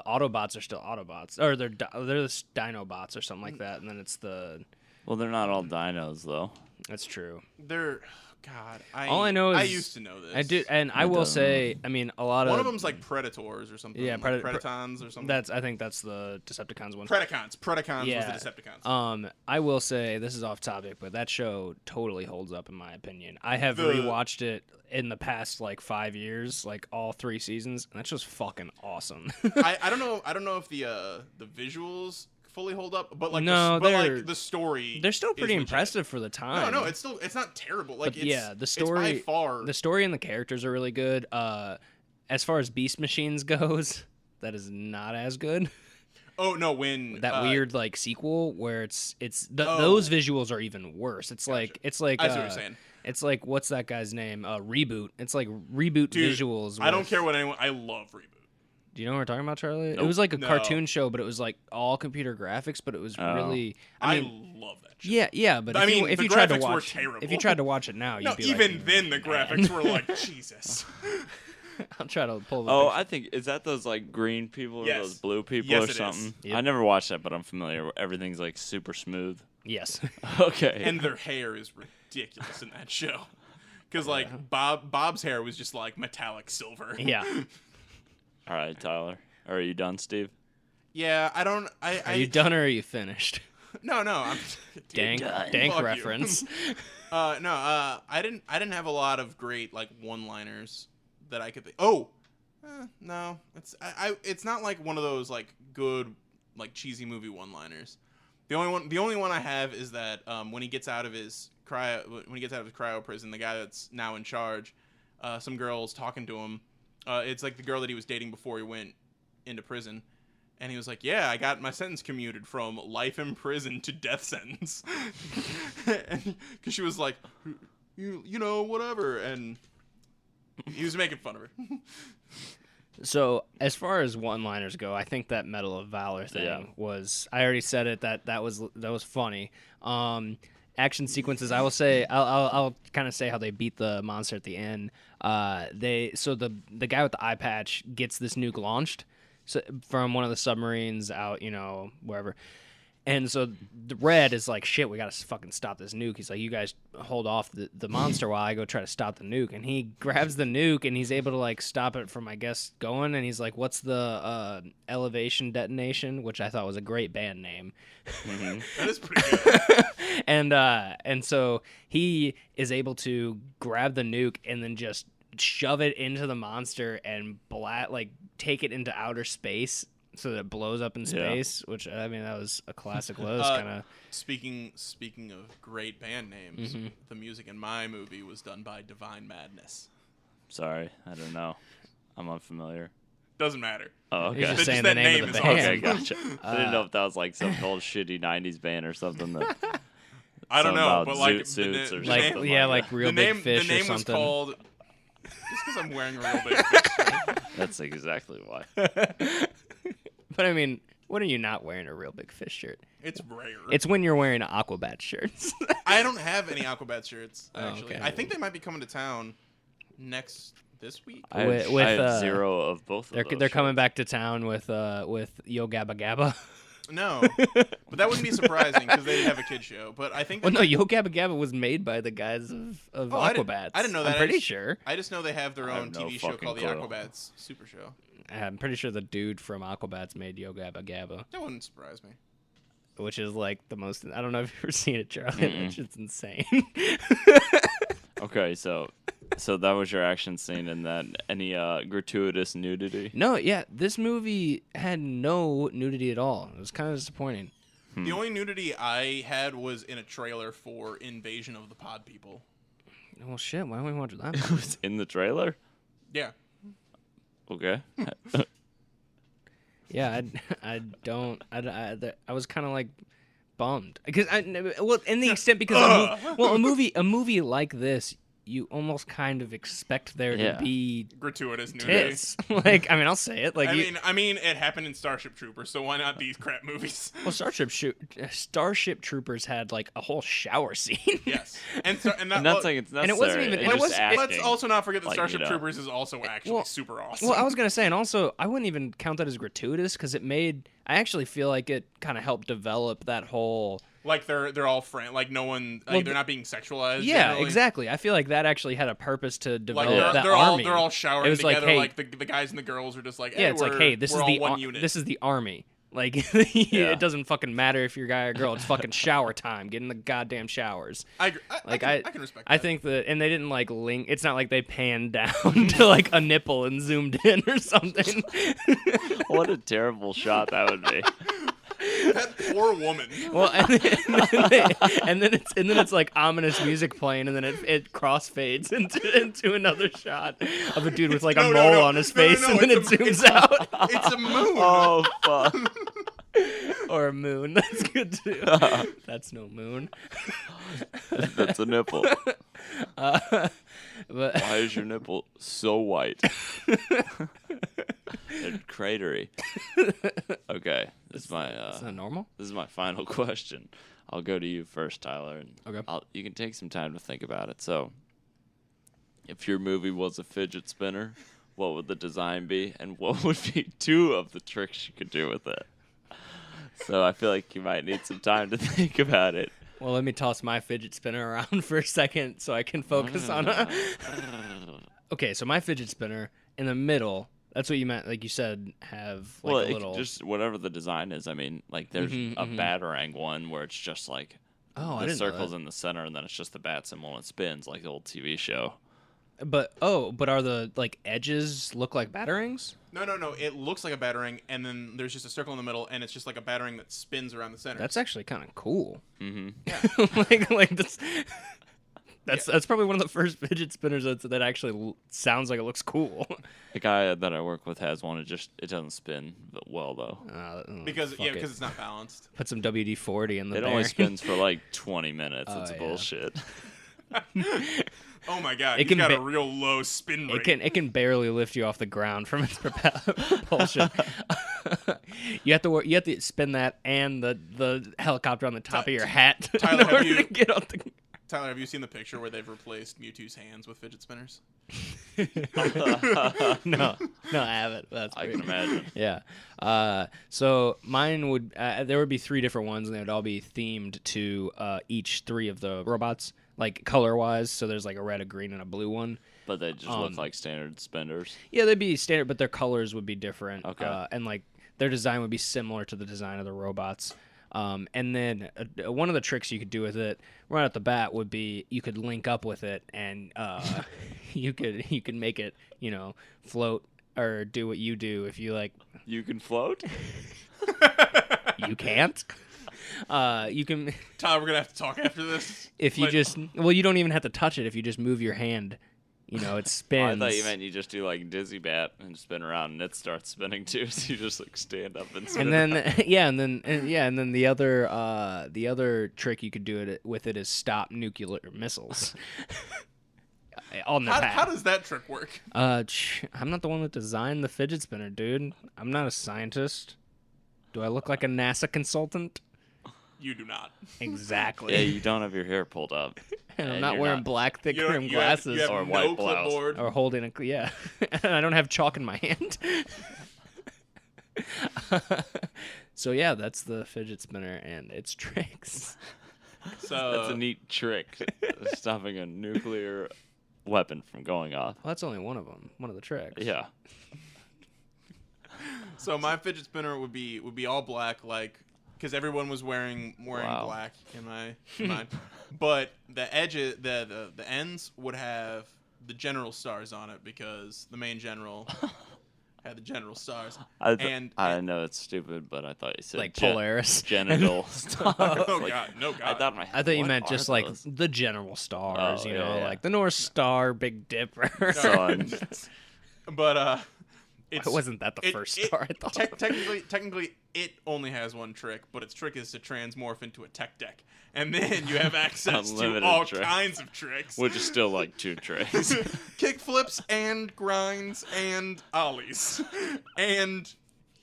Autobots are still Autobots, or they're the Dinobots or something like that, and then it's the. Well, they're not all dinos though. That's true. They're. God. All I know is I used to know this. I do, and I will don't say, I mean, a lot One of of them's like Predators or something. Yeah, like Predacons or something. I think that's the Decepticons one. Predacons Yeah. was the Decepticons. I will say this is off topic, but that show totally holds up in my opinion. I have The- rewatched it in the past like 5 years, like all 3 seasons, and that's just fucking awesome. I don't know if the visuals fully hold up, but like No, the story. They're still is pretty legit. impressive for the time. No, it's not terrible. Like But it's, yeah, the it's story, by far. the story and the characters are really good. As far as Beast Machines goes, that is not as good. Oh no, when That weird like sequel where it's Oh. those visuals are even worse. It's Gotcha. like I see what you're saying. It's like what's that guy's name? Reboot. It's like Reboot Dude, visuals. I don't with- care what anyone. I love Reboot. Do you know what we're talking about, Charlie? It Nope. was like a No. cartoon show, but it was like all computer graphics, but it was Oh. really. I I mean, love that shit. yeah, but I if you, mean, if the you tried to graphics were watch, terrible. if you tried to watch it now, No, you'd be even like, then the graphics were like Jesus. I'll try to pull. The Oh, picture. I think is that those like green people or Yes. those blue people Yes, or it is. something? Yep. I never watched that, but I'm familiar. Everything's like super smooth. Yes. Okay. And their hair is ridiculous in that show. Because like Bob's hair was just like metallic silver. Yeah. All right, Tyler. Are you done, Steve? Yeah, I don't. Are you done or are you finished? No. I'm Dank, Fuck dank you. reference. I didn't have a lot of great like one-liners that I could think. Oh, no, it's not like one of those like good like cheesy movie one-liners. The only one I have is that when he gets out of his cryo prison, the guy that's now in charge, some girl's talking to him. It's like the girl that he was dating before he went into prison. And he was like, "Yeah, I got my sentence commuted from life in prison to death sentence." Because she was like, you know, whatever. And he was making fun of her. So as far as one-liners go, I think that Medal of Valor thing was. I already said it. That was funny. Action sequences. I will say. I'll kind of say how they beat the monster at the end. The guy with the eye patch gets this nuke launched from one of the submarines out, wherever. And so the Red is like, shit, we gotta fucking stop this nuke. He's like, you guys hold off the monster while I go try to stop the nuke. And he grabs the nuke and he's able to like stop it from, I guess, going. And he's like, what's the elevation detonation? Which I thought was a great band name. That is pretty good. And so he is able to grab the nuke and then just shove it into the monster and take it into outer space so that it blows up in space. Which, I mean, that was a classic. Kind of Speaking of great band names, the music in my movie was done by Divine Madness. Sorry, I don't know. I'm unfamiliar. Doesn't matter. Oh, He's okay. just saying that the name name of the is band. Okay, awesome. gotcha. I didn't know if that was like some old shitty '90s band or something. That I don't something know, about but like zoot suits or the like name, yeah, that. like Real the Big name Fish the name or was something. called. Just because I'm wearing a real big fish. That's exactly why. But I mean, when are you not wearing a Real Big Fish shirt? It's rare. It's when you're wearing Aquabat shirts. I don't have any Aquabat shirts actually. okay. I think they might be coming to town this week. I have, With, I have zero of both of They're those. coming shirts. back to town with Yo Gabba Gabba. No, but that wouldn't be surprising because they didn't have a kid show. But I think. Well, no, Yo Gabba Gabba was made by the guys of I Aquabats. didn't know that. I'm pretty sure. I just know they have their I have own no TV show fucking called the clue. Aquabats Super Show. I'm pretty sure the dude from Aquabats made Yo Gabba Gabba, That wouldn't surprise me. which is like the most. I don't know if you've ever seen it, Charlie. That shit's insane. Okay, so that was your action scene, and then any gratuitous nudity? No, yeah, this movie had no nudity at all. It was kind of disappointing. The only nudity I had was in a trailer for Invasion of the Pod People. Well, shit. Why don't we watch that? It was in the trailer. Yeah. Okay. Yeah, I was kind of like bummed because in the extent because a movie like this, you almost kind of expect there to be gratuitous nudity. tits. Like, I mean, I'll say it. Like, I mean, it happened in Starship Troopers, so why not these crap movies? well, Starship Troopers had like a whole shower scene. Yes, and not saying it's necessary. and it wasn't even- it's and it just was- acting. Let's also not forget that Like, Starship you know. Troopers is also actually super awesome. Well, I was gonna say, and also, I wouldn't even count that as gratuitous because I actually feel like it kind of helped develop that whole. Like they're all friends. Like no one. Like they're not being sexualized. Yeah, generally. exactly. I feel like that actually had a purpose to Like develop that they're army. all showering It was like, together. hey- Like the guys and the girls are just like, hey, Yeah, it's like, hey, this we're is all the one unit. this is the army. Like, Yeah. it doesn't fucking matter if you're a guy or girl. It's fucking shower time. Get in the goddamn showers. I Like, can respect that. I think that, and they didn't like link. It's not like they panned down to like a nipple and zoomed in or something. What a terrible shot that would be. That poor woman. Well, and then it's like ominous music playing, and then it crossfades into another shot of a dude with like a No, mole no. on his No, no, face, no, and then it it's a- zooms out. It's a moon. Oh fuck! Or a moon. That's good too. That's no moon. That's a nipple. But Why is your nipple so white? It's cratery. Okay, this is my is that normal? this is my final question. I'll go to you first, Tyler, and Okay. you can take some time to think about it. So, if your movie was a fidget spinner, what would the design be, and what would be 2 of the tricks you could do with it? So I feel like you might need some time to think about it. Well, let me toss my fidget spinner around for a second so I can focus on it. Okay, so my fidget spinner in the middle. That's what you meant. Like you said, have like Well, a little. just whatever the design is. I mean, like there's a batarang one where it's just like Oh, I the didn't know circle's that. in the center, and then it's just the bat symbol and it spins like the old TV show. But are the like edges look like batarangs? No. It looks like a batarang, and then there's just a circle in the middle, and it's just like a batarang that spins around the center. That's actually kind of cool. Mm-hmm. like that's probably one of the first fidget spinners that actually sounds like it looks cool. The guy that I work with has one. It doesn't spin well though. because fuck it. it's not balanced. Put some WD-40 in the It bearing. only spins for like 20 minutes. It's yeah. bullshit. Oh my god, It he's can got a ba- real low spin rate. It can barely lift you off the ground from its propulsion. you have to spin that and the helicopter on the top of your hat Tyler, in have order you- to get off the. Tyler, have you seen the picture where they've replaced Mewtwo's hands with fidget spinners? No, I haven't. That's I great. can imagine. Yeah. So mine would there would be 3 different ones, and they would all be themed to each 3 of the robots, like color wise. So there's like a red, a green, and a blue one. But they just look like standard spenders. Yeah, they'd be standard, but their colors would be different. Okay. And like their design would be similar to the design of the robots. And then one of the tricks you could do with it right at the bat would be you could link up with it, and you could make it float or do what you do if you like. You can float? You can't. You can Tyler, we're gonna have to talk after this. if you Like, you don't even have to touch it if you just move your hand. It Oh, I spins. thought you meant you just do like dizzy bat and spin around, and it starts spinning too. So you just like stand up and spin. And then around. and then the other trick you could do it with it is stop nuclear missiles. On the how path. does that trick work? I'm not the one that designed the fidget spinner, dude. I'm not a scientist. Do I look like a NASA consultant? You do not. Exactly. Yeah, you don't have your hair pulled up. And I'm and not you're wearing not- black thick You don't- rim you have- glasses you have Or a no white blouse. clipboard. or holding a and I don't have chalk in my hand. So yeah, that's the fidget spinner and its tricks. So That's a neat trick, stopping a nuclear weapon from going off. Well, that's only one of them. One of the tricks. Yeah. So my fidget spinner would be all black, like because everyone was wearing Wow. black in my mind. But the edges, the ends would have the general stars on it because the main general had the general stars. I know it's stupid, but I thought you said Like Polaris. genital stars. Oh Like, god, no god. I thought in my head, I thought you what meant are just like those? the general stars, Oh, yeah, yeah. like the North Star, Big Dipper. Sun. But It's, wasn't that the first star I thought? Technically, it only has one trick, but its trick is to transmorph into a tech deck, and then you have access to Unlimited all tricks. kinds of tricks. Which is still like 2 tricks. Kick flips and grinds and ollies and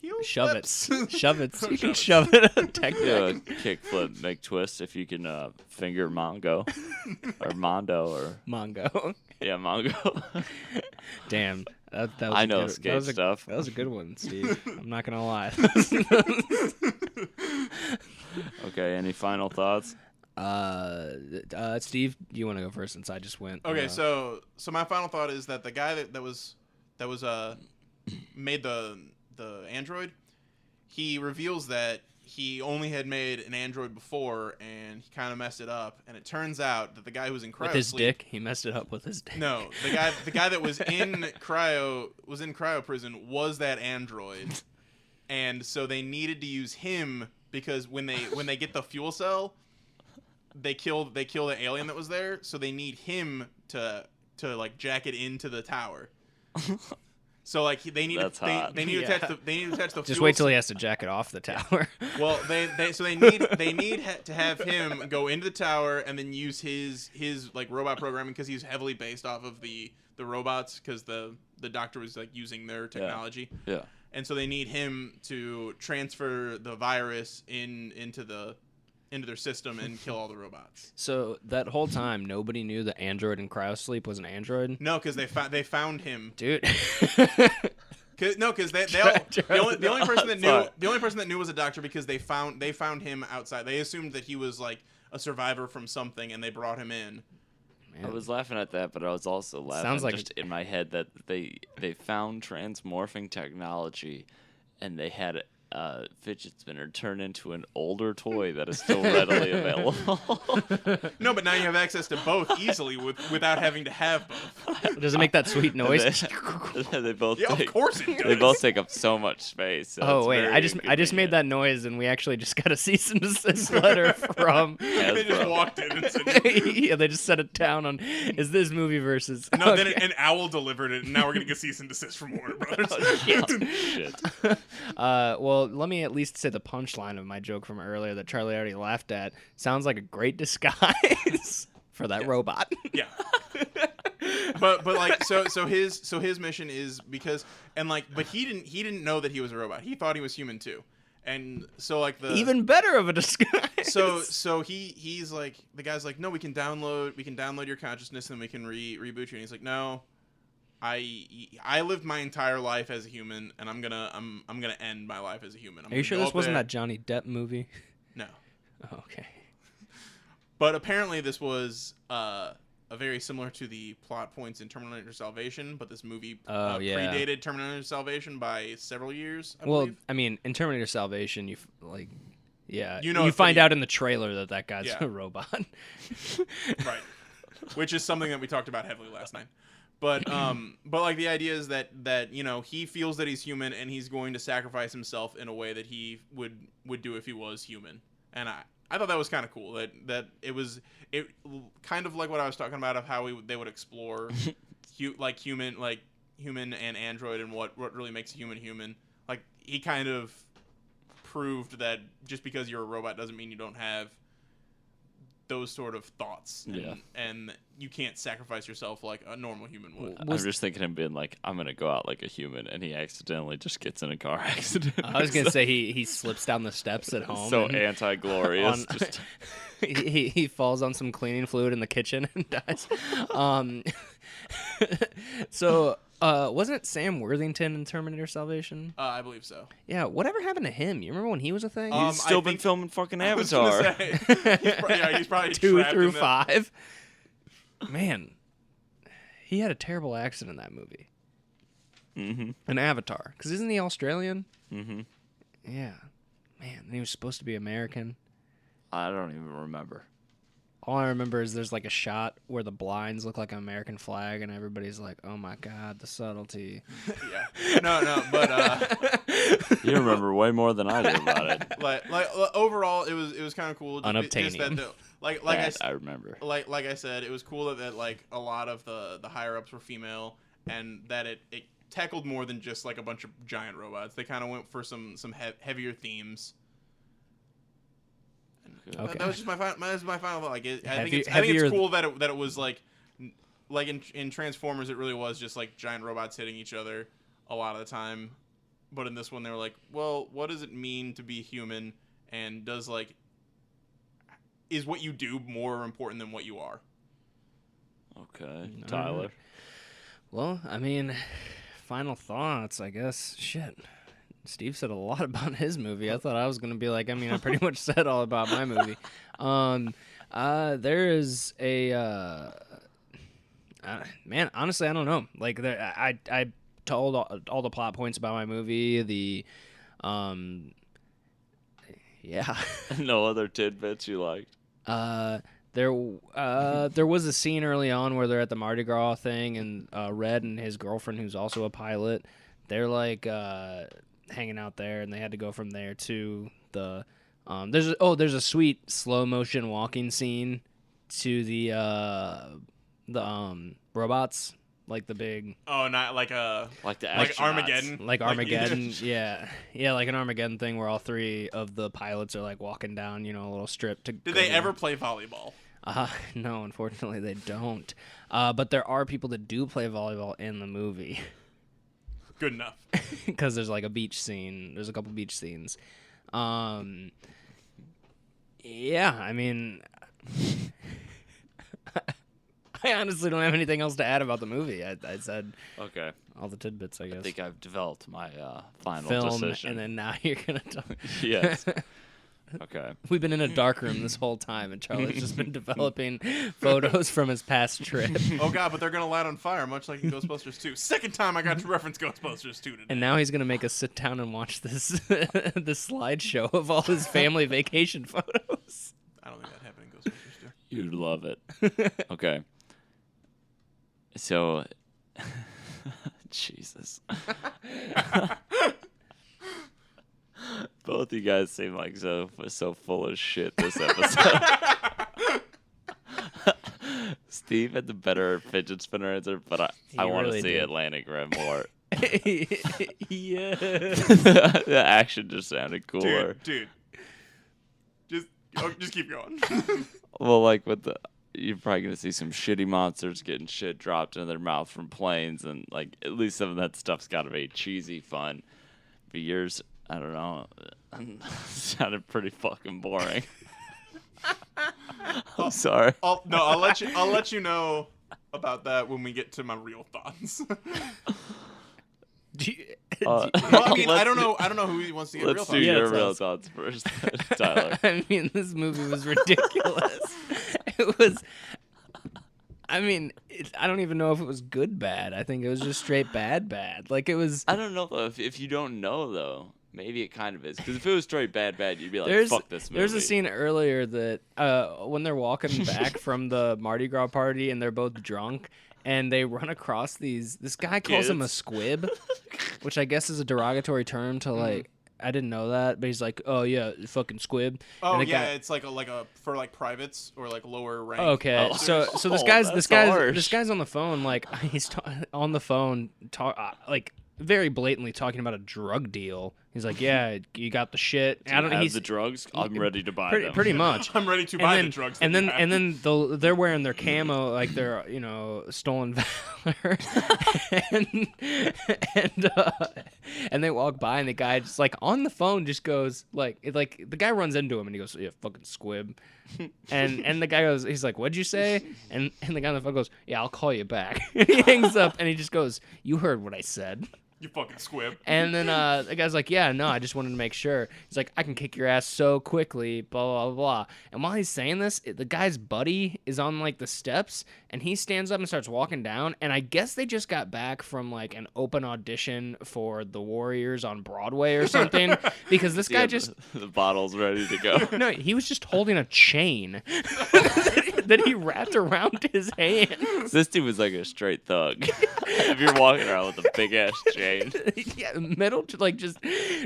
heel Shove it. flips. Shove it. You can Shove shove it. Tech Yeah, deck. kick flip, make twist if you can finger Mongo or Mondo or Mongo. yeah Mongo. Damn. That was I a know good, skate that was a, stuff. That was a good one, Steve. I'm not gonna lie. Okay, any final thoughts? Steve, you want to go first since I just went? Okay, so my final thought is that the guy that was made the android, he reveals that he only had made an android before, and he kind of messed it up. And it turns out that the guy who was in cryo with his sleep, dick, he messed it up with his dick. no, the guy that was in cryo prison was that android, and so they needed to use him because when they get the fuel cell, they kill the alien that was there, so they need him to like jack it into the tower. So like they need That's hot. they need to attach the Just fuel wait till he has to jack it off the tower. Well, they need to have him go into the tower and then use his like robot programming because he's heavily based off of the robots because the doctor was like using their technology. Yeah. And so they need him to transfer the virus into their system and kill all the robots. So that whole time, nobody knew the android in cryosleep was an android. No, because they found him. Dude. Because the only person that knew was a doctor because they found him outside. They assumed that he was like a survivor from something, and they brought him in. I was laughing at that, but I was also laughing Sounds like just in my head that they found transmorphing technology, and they had a fidget spinner turn into an older toy that is still readily available. No, but now you have access to both easily without having to have both. Does it make that sweet noise? They both Yeah, of course it does. They both take up so much space. So Oh it's wait, very I just made inconvenient. that noise, and we actually just got a cease and desist letter from. They just Hasbro. walked in and said, Yeah, they just set it down on. Is this movie versus? no, Okay. then an owl delivered it, and now we're going to get cease and desist from Warner Brothers. Shit. Well, let me at least say the punchline of my joke from earlier that Charlie already laughed at. Sounds like a great disguise for that robot. Yeah. But like so his mission is because but he didn't know that he was a robot. He thought he was human too. And so like the Even better of a disguise. so he's like the guy's like, no, we can download your consciousness and we can reboot you. And he's like, no, I lived my entire life as a human, and I'm gonna end my life as a human. Are you sure this wasn't that Johnny Depp movie? No. Oh, okay. But apparently this was a very similar to the plot points in Terminator Salvation, but this movie Yeah. predated Terminator Salvation by several years, I Well, believe. I mean, in Terminator Salvation, you You know you it's find pretty- out in the trailer that guy's Yeah. a robot. Right. Which is something that we talked about heavily last night. But like the idea is that he feels that he's human and he's going to sacrifice himself in a way that he would do if he was human. And I thought that was kind of cool that it kind of like what I was talking about of how they would explore human and android and what really makes a human. Like he kind of proved that just because you're a robot doesn't mean you don't have those sort of thoughts. Yeah. And you can't sacrifice yourself like a normal human would. I'm just thinking him being like, I'm gonna go out like a human, and he accidentally just gets in a car accident. I was gonna say he slips down the steps at home. so and anti-glorious. on- Just he falls on some cleaning fluid in the kitchen and dies. So wasn't it Sam Worthington in Terminator Salvation? I believe so. Yeah, whatever happened to him? You remember when he was a thing? he's still I been think- filming fucking I was gonna Avatar. say, he's probably 2 trapped through in the- 5. Man, he had a terrible accident in that movie. Mm-hmm. An Avatar, because isn't he Australian? Mm-hmm. Yeah, man, and he was supposed to be American. I don't even remember. All I remember is there's like a shot where the blinds look like an American flag, and everybody's like, "Oh my god, the subtlety." Yeah. No, but You remember way more than I do about it. like overall, it was kind of cool. Unobtainium. Just that like That I remember. like I said, it was cool that like a lot of the higher ups were female, and that it tackled more than just like a bunch of giant robots. They kind of went for some heavier themes. Okay. That was just my final thought. Like, I think it's Heavier... cool that it was like in Transformers, it really was just like giant robots hitting each other a lot of the time. But in this one, they were like, well, what does it mean to be human? And is what you do more important than what you are? Okay, Tyler. Well, I mean, final thoughts, I guess. Shit. Steve said a lot about his movie. I thought I was going to be like, I mean, I pretty much said all about my movie. There is a, man, honestly, I don't know. Like, I told all the plot points about my movie. Yeah. No other tidbits you liked? There was a scene early on where they're at the Mardi Gras thing, and Red and his girlfriend, who's also a pilot, they're like hanging out there, and they had to go from there to the there's a sweet slow motion walking scene to the robots, like the big not like the Armageddon, like Armageddon. Yeah, like an Armageddon thing where all three of the pilots are like walking down, a little strip to. Did they ever play volleyball? No, unfortunately they don't. But there are people that do play volleyball in the movie. Good enough. Because there's like a beach scene. There's a couple beach scenes. Yeah, I mean, I honestly don't have anything else to add about the movie. I said okay. All the tidbits, I guess. I think I've developed my final film, decision. and then now you're gonna talk. Yes. Okay. We've been in a dark room this whole time, and Charlie's just been developing photos from his past trip. Oh, God, but they're going to light on fire, much like in Ghostbusters 2. Second time I got to reference Ghostbusters 2 today. And now he's going to make us sit down and watch this this slideshow of all his family vacation photos. I don't think that happened in Ghostbusters 2. You'd love it. Okay. So, Jesus. Both you guys seem like so full of shit this episode. Steve had the better fidget spinner answer, but I want to really see did. Atlantic Rim more. Yeah. The action just sounded cooler. Dude. Just keep going. Well, like you're probably gonna see some shitty monsters getting shit dropped into their mouth from planes, and like at least some of that stuff's got to be cheesy fun. But yours, I don't know, sounded pretty fucking boring. I'm sorry. I'll let you know about that when we get to my real thoughts. Well, I mean, I don't know who wants to get real Let's thoughts. do your real thoughts first, Tyler. I mean, this movie was ridiculous. It was. I mean, I don't even know if it was good bad. I think it was just straight bad. Like, it was. I don't know though. If you don't know though, maybe it kind of is. Because if it was straight bad, you'd be like, "Fuck this movie." There's a scene earlier that when they're walking back from the Mardi Gras party and they're both drunk. And they run across this guy calls him a squib, which I guess is a derogatory term to like, I didn't know that, but he's like, oh yeah, fucking squib. Oh yeah, it's like a for like privates or like lower rank. Okay, so this guy's on the phone, like he's on the phone like very blatantly talking about a drug deal. He's like, yeah, you got the shit. I don't know. He's the drugs. I'm ready to buy them. Pretty much. I'm ready to buy the drugs. And then they're wearing their camo, like they're stolen valor, and they walk by, and the guy just like on the phone just goes like the guy runs into him, and he goes, yeah, fucking squib, and the guy goes, he's like, what'd you say? And the guy on the phone goes, yeah, I'll call you back. He hangs up, and he just goes, you heard what I said. You fucking squib. And then the guy's like, yeah, no, I just wanted to make sure. He's like, I can kick your ass so quickly, blah, blah, blah, blah. And while he's saying this, the guy's buddy is on, like, the steps, and he stands up and starts walking down. And I guess they just got back from, like, an open audition for The Warriors on Broadway or something. Because this guy just... The bottle's ready to go. No, he was just holding a chain that he wrapped around his hands. This dude was like a straight thug. If you're walking around with a big-ass chain. Yeah, metal, like just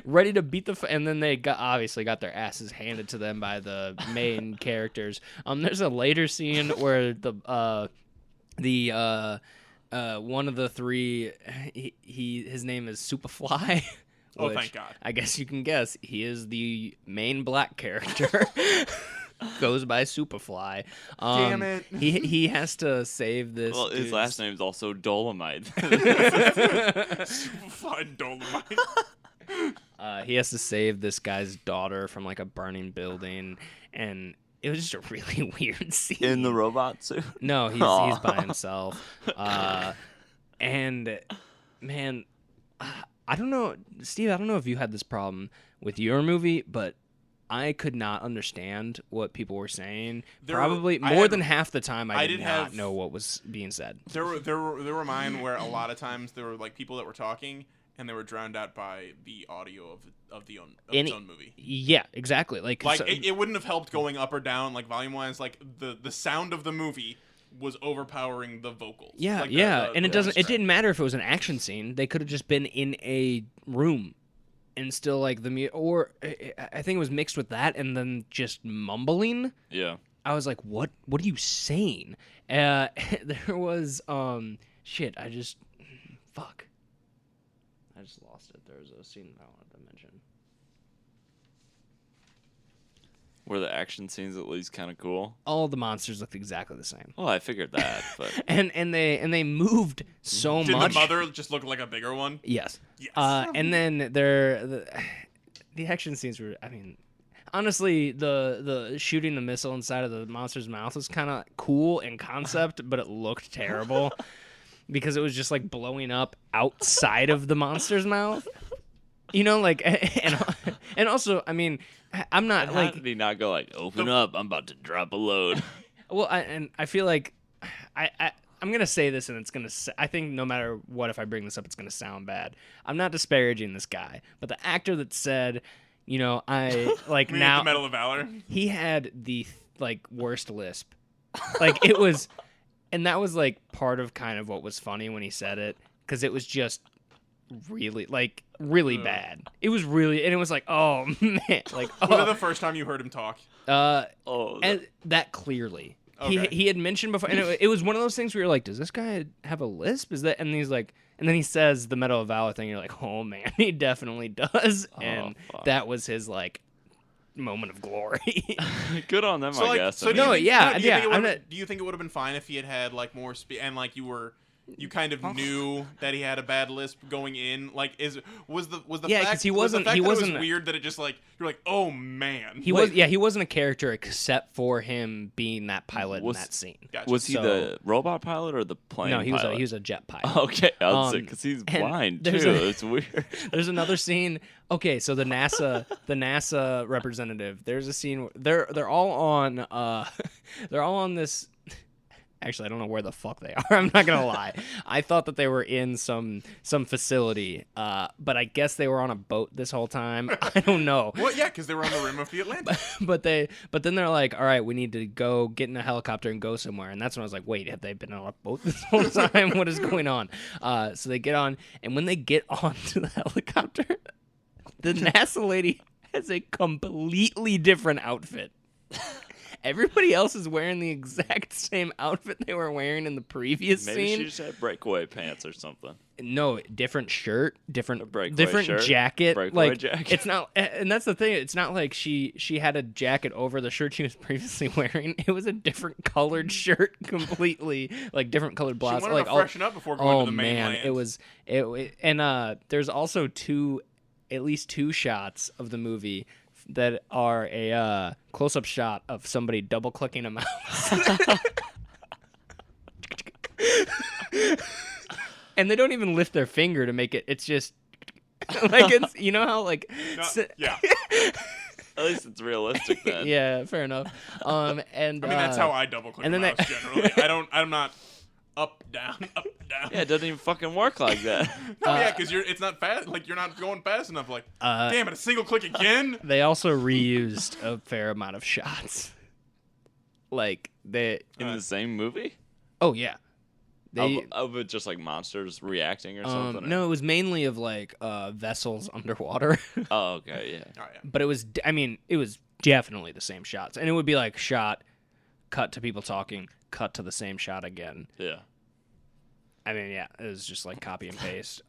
ready to beat and then they obviously got their asses handed to them by the main characters. There's a later scene where one of the three, his name is Superfly. Oh, which thank God. I guess you can guess he is the main black character. Goes by Superfly. Damn it. He has to save this. Well, his last name's also Dolomite. Fine Dolomite. He has to save this guy's daughter from like a burning building, and it was just a really weird scene. In the robot suit? No, he's by himself. And man, I don't know, Steve. I don't know if you had this problem with your movie, but I could not understand what people were saying. Probably more than half the time, I did not know what was being said. There were mine where a lot of times there were like people that were talking and they were drowned out by the audio of its own movie. Yeah, exactly. Like so, it wouldn't have helped going up or down like volume wise. Like the sound of the movie was overpowering the vocals. Yeah, like and it didn't matter if it was an action scene. They could have just been in a room. And still like or I think it was mixed with that and then just mumbling. Yeah. I was like, what are you saying? There was shit. I just lost it. There was a scene I wanted to mention. Were the action scenes at least kind of cool? All the monsters looked exactly the same. Well, I figured that, but and they moved so much. Did the mother just look like a bigger one? Yes. Yes. And then the action scenes were. I mean, honestly, the shooting the missile inside of the monster's mouth was kind of cool in concept, but it looked terrible because it was just like blowing up outside of the monster's mouth. You know, like, and also, I mean, I'm not how like. Did he not go like, open up? I'm about to drop a load. Well, I feel like I'm gonna say this, and it's gonna. I think no matter what, if I bring this up, it's gonna sound bad. I'm not disparaging this guy, but the actor that said, you know, I like now the Medal of Valor. He had the like worst lisp, like it was, and that was like part of kind of what was funny when he said it, because it was just really bad. It was really, and it was like, oh man, like Was it the first time you heard him talk? And that clearly. Okay. He had mentioned before, and it was one of those things where you're like, does this guy have a lisp? Is that? And he's like, and then he says the Medal of Valor thing. You're like, oh man, he definitely does. And that was his like moment of glory. Good on them, So, I like, guess. so I do you mean, think- yeah, do you think it yeah, would've- Do you think it would have been fine if he had like more speed and like you kind of knew that he had a bad lisp going in? Like, was the Yeah, fact 'cause he was the wasn't- fact he that it wasn't- was weird that it just like you're like, oh man, He wasn't a character except for him being that pilot in that scene. Gotcha. was he So- the robot pilot or the plane No, he pilot? was a jet pilot. Okay, because he's and blind too. there's a- It's weird. There's another scene. Okay, so the NASA representative. There's a scene. They're all on this. Actually, I don't know where the fuck they are. I'm not gonna lie. I thought that they were in some facility, but I guess they were on a boat this whole time. I don't know. Well, yeah, because they were on the rim of the Atlantic. But then they're like, all right, we need to go get in a helicopter and go somewhere. And that's when I was like, wait, have they been on a boat this whole time? What is going on? So they get on, and when they get onto the helicopter, the NASA lady has a completely different outfit. Everybody else is wearing the exact same outfit they were wearing in the previous Maybe scene. she just had breakaway pants or something. No, different shirt, different breakaway shirt, jacket. breakaway Like jacket. it's not, and that's the thing. It's not like she had a jacket over the shirt she was previously wearing. It was a different colored shirt, completely like different colored blouse. She wanted Like to freshen up before going to the mainland. it was and there's also at least two shots of the movie that are a close-up shot of somebody double-clicking a mouse. And they don't even lift their finger to make it. It's just like it's, you know how like yeah. At least it's realistic then. Yeah, fair enough. And I mean, that's how I double click and the then mouse generally. I'm not up down. Yeah, it doesn't even fucking work like that. No, yeah, because it's not fast. Like you're not going fast enough. Like, damn it, a single click again. They also reused a fair amount of shots. Like they In the same movie? Oh yeah. Of it just like monsters reacting or something? No, it was mainly of like vessels underwater. Oh, okay, yeah. Oh yeah. But it was definitely the same shots. And it would be like shot, cut to people talking, cut to the same shot again. Yeah. I mean, yeah, it was just like copy and paste.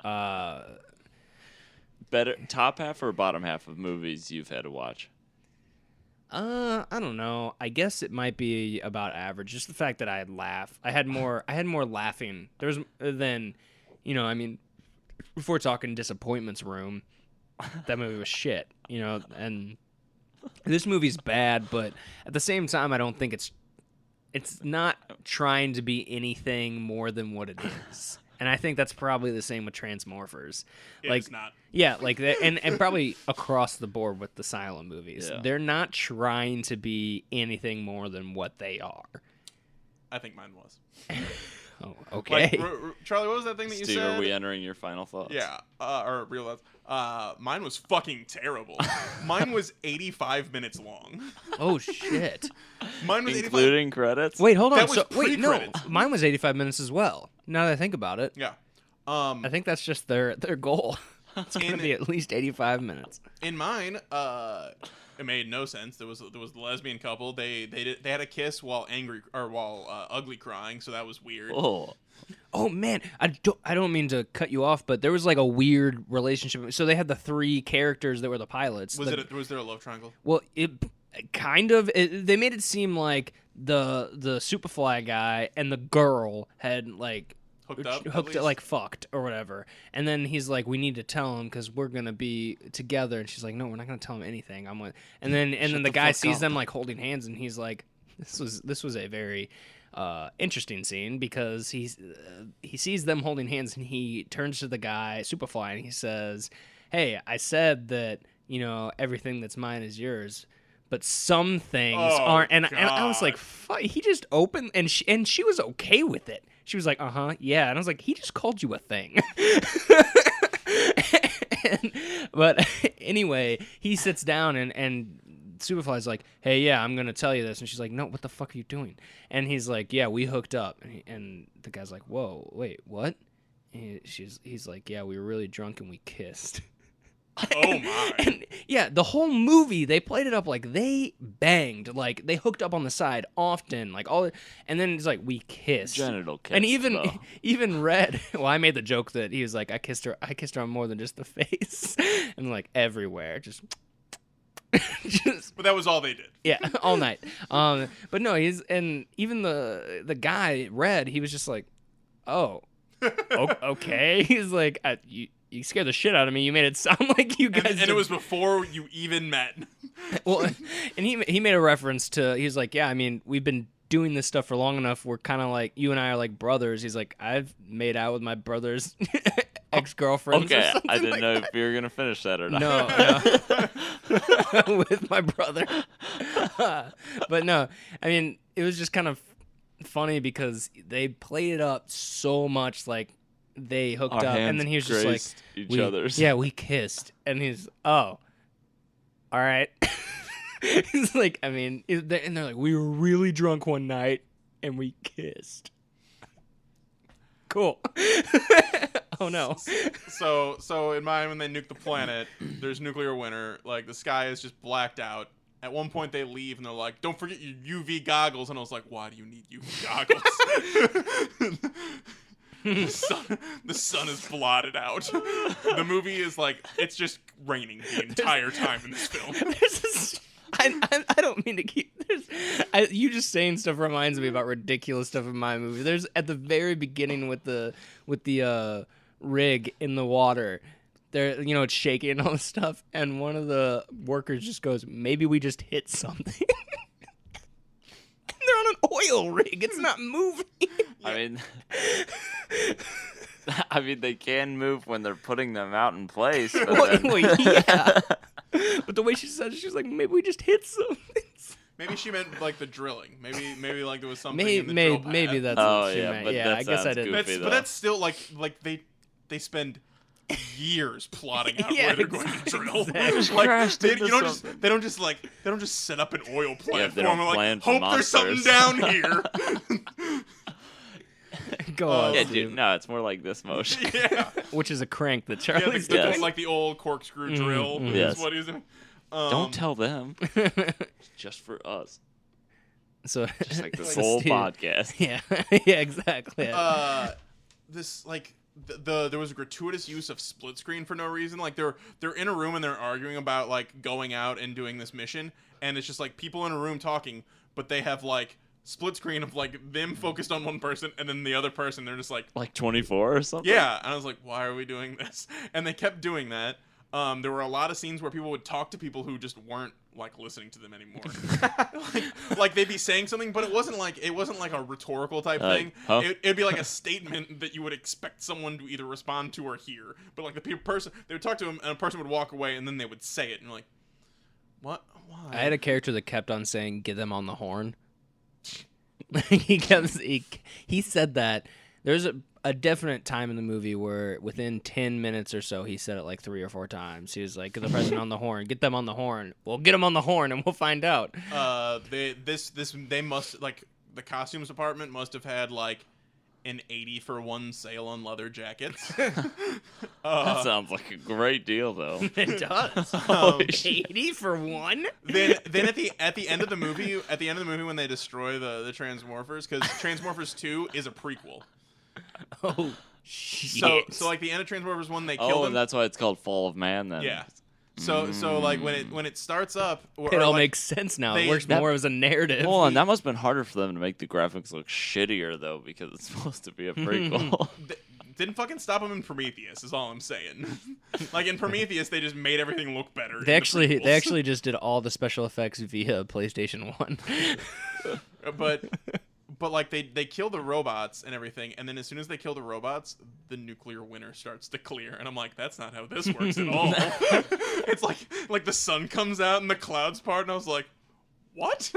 Better top half or bottom half of movies you've had to watch? I don't know. I guess it might be about average. Just the fact that I had more laughing. There was than, I mean, before talking Disappointments Room, that movie was shit, and this movie's bad, but at the same time, I don't think it's not trying to be anything more than what it is. And I think that's probably the same with Transmorphers. It's not. Yeah, like and probably across the board with the silent movies. Yeah. They're not trying to be anything more than what they are. I think mine was. Oh, okay. Charlie, what was that thing that you Steve, said? are we entering your final thoughts? Yeah, or real thoughts. Mine was fucking terrible. Mine was 85 minutes long. Oh shit. Mine was Including credits? Wait, hold on. That was Wait, no. pre-credits. Mine was 85 minutes as well. Now that I think about it. 85. Yeah. I think that's just their goal. It's going to be at least 85 minutes. In mine, it made no sense. There was the lesbian couple. They had a kiss while ugly crying, so that was weird. Oh man, I don't mean to cut you off, but there was like a weird relationship. So they had the three characters that were the pilots. Was there a love triangle? Well, it kind of. They made it seem like the Superfly guy and the girl had like like fucked or whatever. And then he's like, "We need to tell him because we're gonna be together." And she's like, "No, we're not gonna tell him anything." And then the guy sees them like holding hands, and he's like, "This was a very." Interesting scene because he sees them holding hands and he turns to the guy Superfly and he says, "Hey, I said that everything that's mine is yours, but some things aren't." And I was like, "Fuck!" He just opened and she was okay with it. She was like, yeah," and I was like, "He just called you a thing." But anyway, he sits down and Superfly's like, "Hey, yeah, I'm gonna tell you this," and she's like, "No, what the fuck are you doing?" And he's like, "Yeah, we hooked up," and the guy's like, "Whoa, wait, what?" And he's like, "Yeah, we were really drunk and we kissed." Oh my! And yeah, the whole movie they played it up like they banged, like they hooked up on the side often, like all, and then it's like we kissed, genital kiss, and though. even Red. Well, I made the joke that he was like, I kissed her on more than just the face, and like everywhere, just. But that was all they did. Yeah, all night. But no, and even the guy Red, he was just like, "Oh, okay." He's like, "You scared the shit out of me. You made it sound like you guys." And it was before you even met. Well, and he made a reference to. He was like, "Yeah, I mean, we've been doing this stuff for long enough. We're kind of like you and I are like brothers." He's like, "I've made out with my brother's ex-girlfriends." Okay, or I didn't like know that. if you were gonna finish that or not. No. With my brother. But no, I mean, it was just kind of funny because they played it up so much like they hooked Our up, and then he was just like, hands grazed each other's. "Yeah, we kissed," and he's, "Oh, all right." He's like, I mean, and they're like, "We were really drunk one night and we kissed." Cool. Oh no. So in mine, when they nuke the planet, there's nuclear winter. Like the sky is just blacked out. At one point, they leave and they're like, "Don't forget your UV goggles." And I was like, "Why do you need UV goggles?" The sun is blotted out. The movie is like it's just raining the entire time in this film. I don't mean to keep. You just saying stuff reminds me about ridiculous stuff in my movie. There's at the very beginning with the rig in the water. There, it's shaking and all this stuff, and one of the workers just goes, "Maybe we just hit something." They're on an oil rig. It's not moving. I mean, they can move when they're putting them out in place. But Well, yeah. But the way she said it, she was like, "Maybe we just hit something." Maybe she meant like the drilling. Maybe like there was something Maybe, in the drill pad. maybe that's Oh, what she yeah, meant. but Yeah, that I guess I sounds didn't. goofy. But that's still like they spend years plotting out Yeah, where they're going to drill. exactly. Like Crashed they into don't something. just set up an oil Yeah, they platform don't and like plan for hope there's something monsters. down here. Go on, Yeah, Steve. dude. No, it's more like this motion. Yeah, Which is a crank that yeah, Charlie's the, doing. like the old corkscrew drill is Yes. what he's doing. Don't tell them. It's just for us. So Just like this so whole Steve- podcast. Yeah, yeah, exactly. this like there was a gratuitous use of split screen for no reason. Like they're in a room and they're arguing about like going out and doing this mission, and it's just like people in a room talking, but they have like split screen of like them focused on one person and then the other person. They're just like 24 or something. Yeah, and I was like, why are we doing this? And they kept doing that. There were a lot of scenes where people would talk to people who just weren't like listening to them anymore. like they'd be saying something, but it wasn't like a rhetorical type thing. Huh? It'd be like a statement that you would expect someone to either respond to or hear. But like the person, they would talk to him, and a person would walk away, and then they would say it, and you're like, what? Why? I had a character that kept on saying, "Get them on the horn." he said that. There's a definite time in the movie where within 10 minutes or so he said it like 3 or 4 times. He was like, "Get the president on the horn. Get them on the horn." Well, get them on the horn and we'll find out. They must, like, the costumes department must have had like an 80-for-1 sale on leather jackets. That sounds like a great deal, though. It does. 80 for 1? Then at the end of the movie, when they destroy the Transmorphers, because Transmorphers 2 is a prequel. Oh shit. So like the end of Transmorphers 1, they kill Oh, them. and that's why it's called Fall of Man then. Yeah. So like when it starts up, it all makes sense now. It works more as a narrative. Hold on, that must have been harder for them to make the graphics look shittier though, because it's supposed to be a prequel. Didn't fucking stop them in Prometheus, is all I'm saying. Like in Prometheus, they just made everything look better. They actually just did all the special effects via PlayStation 1. But like they kill the robots and everything, and then as soon as they kill the robots, the nuclear winter starts to clear, and I'm like, that's not how this works at all. It's like the sun comes out and the clouds part, and I was like, what?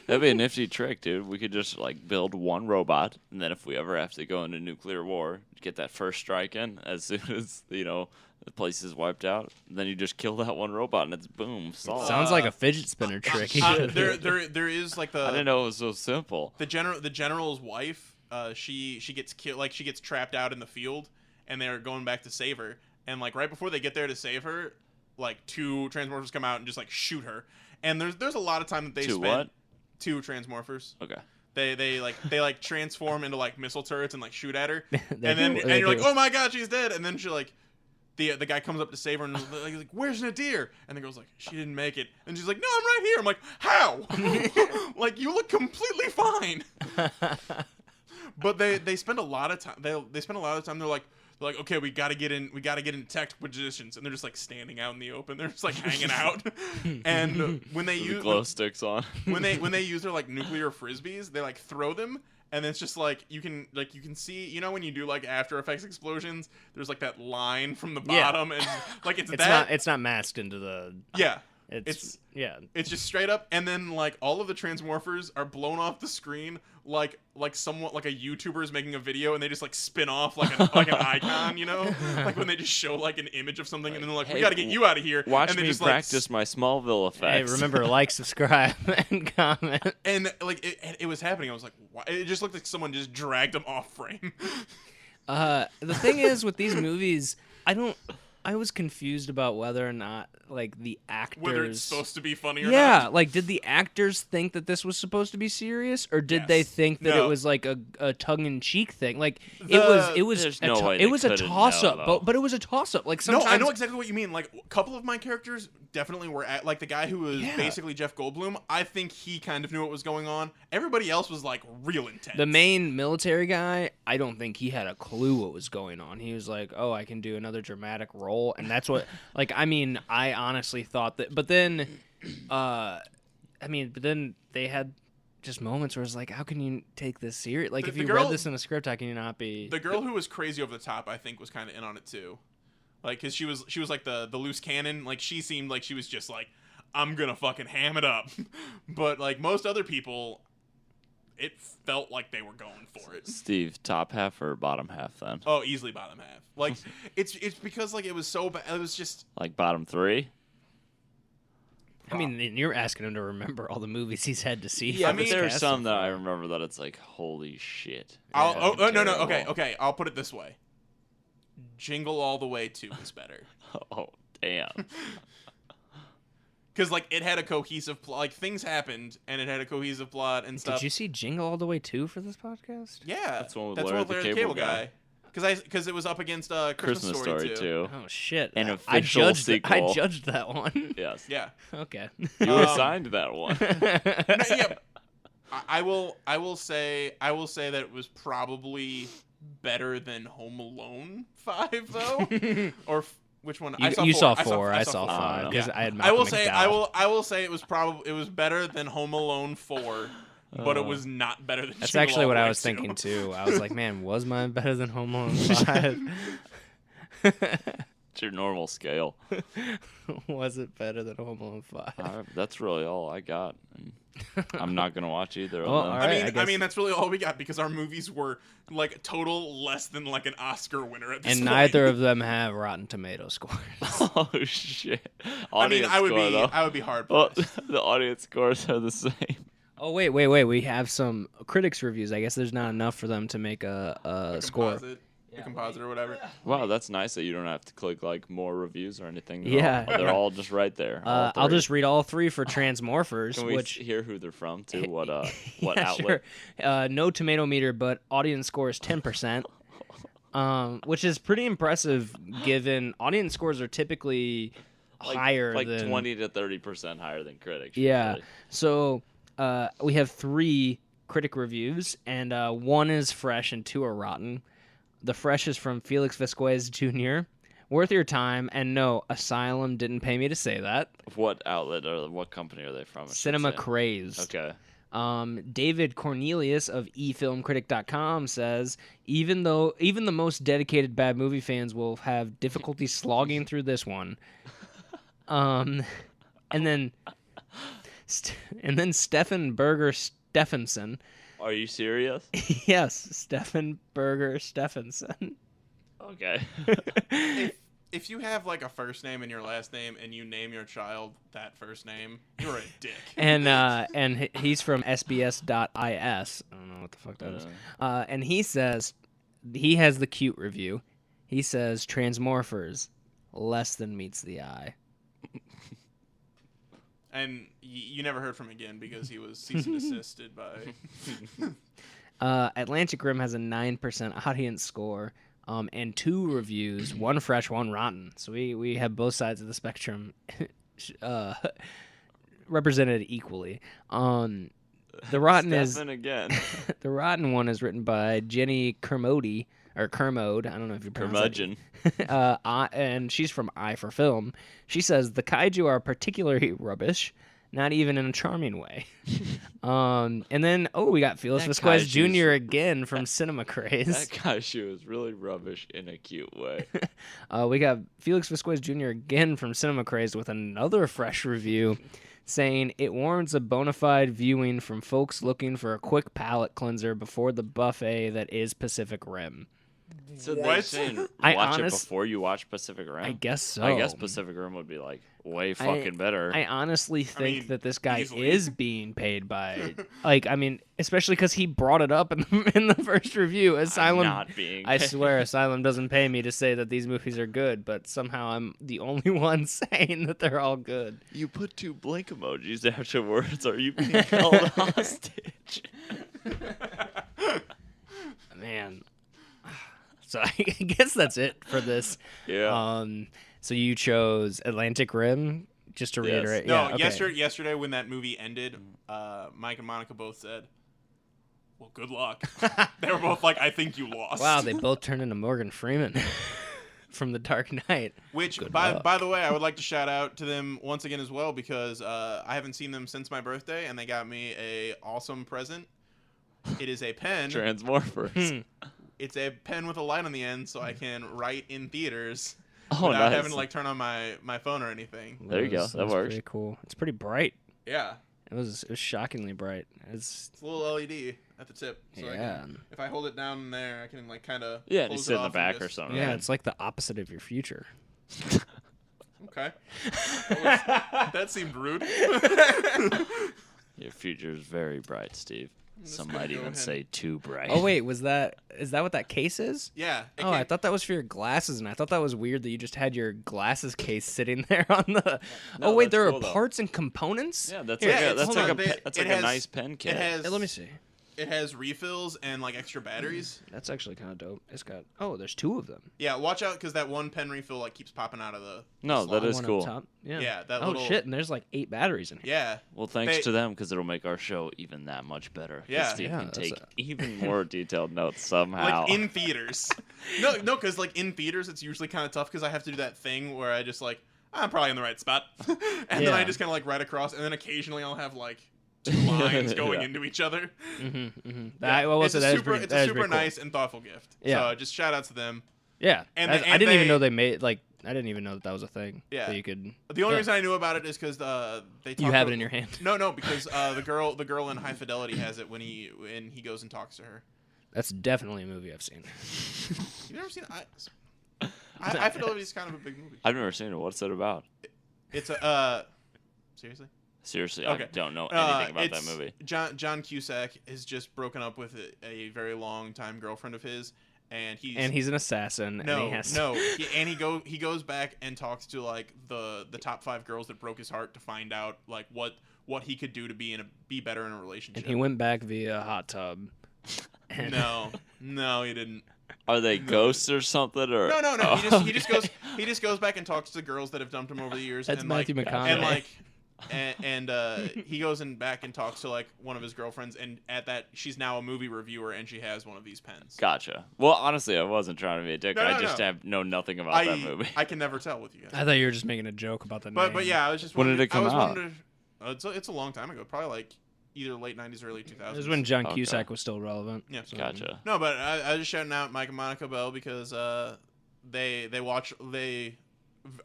That'd be a nifty trick, dude. We could just like build one robot, and then if we ever have to go into nuclear war, get that first strike in as soon as the place is wiped out. Then you just kill that one robot, and it's boom, solved. Sounds like a fidget spinner trick. There is like I didn't know it was so simple. The general's wife, she gets killed, like she gets trapped out in the field, and they're going back to save her. And like right before they get there to save her, like 2 Transmorphers come out and just like shoot her. And there's a lot of time that they spend. What? 2 Transmorphers. Okay. They transform into like missile turrets and like shoot at her, and They you're like, do. oh my god, she's dead. And then she like. The guy comes up to save her and is like, where's Nadir? And the girl's like, she didn't make it. And she's like, no, I'm right here. I'm like, how? Like, you look completely fine. But they spend a lot of time. They spend a lot of time. They're like, okay, we gotta get in tactical positions, and they're just like standing out in the open. They're just like hanging out. And when they use glow sticks on, when they use their like nuclear frisbees, they like throw them. And it's just like you can see, when you do like After Effects explosions, there's like that line from the bottom, and like it's not masked into the It's just straight up, and then like all of the Transmorphers are blown off the screen like somewhat like a YouTuber is making a video, and they just like spin off like an icon, like when they just show like an image of something, and then they're like, we got to get you out of here. Watch and they me just practice my Smallville effects. Hey, remember, like, subscribe, and comment. And like it was happening. I was like, why? It just looked like someone just dragged them off frame. The thing is with these movies, I was confused about whether or not like the actors, whether it's supposed to be funny or yeah, not. like did the actors think that this was supposed to be serious, or did Yes. they think that No. it was like a tongue-in-cheek thing? Like it was There's a no way it they was a couldn't toss-up, know, though. but it was a toss-up. Like No, sometimes I know exactly what you mean. Like a couple of my characters definitely were at like the guy who was Yeah. basically Jeff Goldblum. I think he kind of knew what was going on. Everybody else was like real intense. the main military guy, I don't think he had a clue what was going on. He was like, "Oh, I can do another dramatic role," and that's what. Like, I mean, I honestly thought that, but then, but then they had just moments where it's like, how can you take this serious? Like, if the you girl- read this in a script, how can you not be? The girl who was crazy over the top, I think, was kind of in on it too. Like, cause she was like the loose cannon. Like, she seemed like she was just like, I'm gonna fucking ham it up. But like most other people, it felt like they were going for it. Steve, top half or bottom half then? Oh, easily bottom half. Like it's because like it was so bad. It was just Like bottom 3? I mean, you're asking him to remember all the movies he's had to see. Yeah, I for mean, this there are cast some so that I far. remember that it's like, holy shit. no. Terrible. Okay. I'll put it this way. Jingle All the Way 2 is better. Oh, damn. because like it had a cohesive plot. Like things happened, and it had a cohesive plot and stuff. Did you see Jingle All the Way 2 for this podcast? Yeah, That's one with Larry the Cable Guy. Because it was up against Christmas Story 2. Oh shit! An I official judged sequel. I judged that one. Yes. Yeah. Okay. You assigned that one. No, yeah. I will say that it was probably better than Home Alone 5 though. Or which one? You saw 4. I saw 4. 5 because Yeah. I had I will Malcolm say McDowell. I will say it was better than Home Alone 4, but it was not better than. That's Jingle actually All what the I Way was 2. thinking too. I was like, man, was mine better than Home Alone 5? It's your normal scale. Was it better than Home Alone 5? That's really all I got. And I'm not gonna watch either Well, of them. all I right, mean, guess- I mean that's really all we got because our movies were like total less than like an Oscar winner at this And point. neither of them have Rotten Tomato scores. Oh shit! I mean, Audience score, though. I would be hard Well, pressed. the audience scores are the same. Oh wait, we have some critics reviews. I guess there's not enough for them to make a score. The composite or whatever. Wow, that's nice that you don't have to click like more reviews or anything. Yeah. They're all just right there. all I'll three. just read all 3 for Transmorphers, Can we which hear who they're from too? What yeah, outlet? Sure. No tomato meter, but audience score is 10%, which is pretty impressive given audience scores are typically higher like than 20 to 30% higher than critics. Yeah. usually. So we have 3 critic reviews, and 1 is fresh and 2 are rotten. The fresh is from Felix Vasquez Jr. Worth your time, and no, Asylum didn't pay me to say that. What outlet or what company are they from? I should Cinema say? Crazed. Okay. David Cornelius of eFilmCritic.com says, even the most dedicated bad movie fans will have difficulty slogging through this one. And then Stefan Berger Stephenson. Are you serious? Yes, Stefan Berger Stephenson. Okay. If you have like a first name and your last name and you name your child that first name, you're a dick. And he's from SBS.is. I don't know what the fuck that is. And he says he has the cute review. He says Transmorphers less than meets the eye. And you never heard from him again because he was cease and desisted by. Atlantic Rim has a 9% audience score, and 2 reviews, 1 fresh, 1 rotten. So we have both sides of the spectrum represented equally. The rotten Stefan again. the rotten one is written by Jenny Kermode. I don't know if you pronounce Curmudgeon. that. And she's from Eye for Film. She says the kaiju are particularly rubbish, not even in a charming way. And then we got Felix That Vasquez kaiju's- Jr. again from Cinema That Craze. kaiju is really rubbish in a cute way. We got Felix Vasquez Jr. again from Cinema Craze with another fresh review, saying it warrants a bona fide viewing from folks looking for a quick palate cleanser before the buffet that is Pacific Rim. So What? they're saying I watch it honest- before you watch Pacific Rim? I guess so. I guess Pacific Rim would be like way fucking better. I honestly think mean, that this guy easily. is being paid by, especially because he brought it up in the first review. Asylum, not being I paid. swear, Asylum doesn't pay me to say that these movies are good, but somehow I'm the only one saying that they're all good. You put 2 blink emojis afterwards. Are you being held hostage? Man, so I guess that's it for this. Yeah. So you chose Atlantic Rim, just to Yes. reiterate. No, yeah, okay. yesterday when that movie ended, Mike and Monica both said, "Well, good luck." They were both like, "I think you lost." Wow, they both turned into Morgan Freeman from The Dark Knight. Which, Good by luck. the way, I would like to shout out to them once again as well because I haven't seen them since my birthday, and they got me a awesome present. It is a pen. Transmorphers. It's a pen with a light on the end, so I can write in theaters Oh, without nice. having to like turn on my phone or anything. There you go. That was works. Pretty cool. It's pretty bright. Yeah, It was shockingly bright. It's it's a little LED at the tip. So I Yeah. can, if I hold it down there, I can like kind of Yeah, and you sit in the back or just, something. yeah, Right. it's like the opposite of your future. Okay, that seemed rude. Your future is very bright, Steve. Some gonna might go even ahead. say too bright. Oh wait, is that what that case is? Yeah. it Oh, I came- thought that was for your glasses, and I thought that was weird that you just had your glasses case sitting there on the. No, Oh wait, that's there cool, are though. parts and components. Yeah, that's Yeah, like it's- hold on, a it has- nice pen kit. It has. Hey, let me see. It has refills and like extra batteries. That's actually kind of dope. It's got. Oh, there's 2 of them. Yeah, watch out because that one pen refill like keeps popping out of the. No, slot. that is One cool. Up top. Yeah. Yeah, that Oh little- shit! And there's like 8 batteries in here. Yeah. Well, thanks They- to them because it'll make our show even that much better. 'Cause Yeah. Steve Yeah, can that's take a- even more detailed notes somehow. Like in theaters. no, because like in theaters it's usually kind of tough because I have to do that thing where I just like I'm probably in the right spot, and then I Yeah. just kind of like write across, and then occasionally I'll have like 2 lines going Yeah. into each other. That, well, it's so a that is super, pretty- it's that a is super pretty cool. nice and thoughtful gift. Yeah. So just shout out to them. Yeah. And I, they- I and didn't even they- know they made like. I didn't even know that was a thing. Yeah. That you could. The only Yeah. reason I knew about it is because they. You have it in your hand. No, because the girl in High Fidelity has it when he goes and talks to her. That's definitely a movie I've seen. You've never seen High Fidelity is kind of a big movie. I've never seen it. What's it about? It's a seriously. Seriously, Okay. I don't know anything about that It's- movie. John Cusack has just broken up with a very long time girlfriend of his, and He's an assassin. no and he has he goes back and talks to like the top 5 girls that broke his heart to find out like what he could do to be better in a relationship. And he went back via hot tub. And No, he didn't. Are they ghosts or something? Or No. Oh, He just goes back and talks to girls that have dumped him over the years. That's and Matthew like, McConaughey. And like, and he goes back and talks to like one of his girlfriends, and at that she's now a movie reviewer, and she has one of these pens. Gotcha. Well, honestly, I wasn't trying to be a dick. No, I no, just no. know nothing about that movie. I can never tell with you guys. I thought you were just making a joke about the name. But yeah, I was just. When did wondering- it come I was out? wondering- it's a long time ago, probably like either late '90s, early 2000s. It was when John Okay. Cusack was still relevant. Yeah. So- Gotcha. No, but I was just shouting out Mike and Monica Bell because they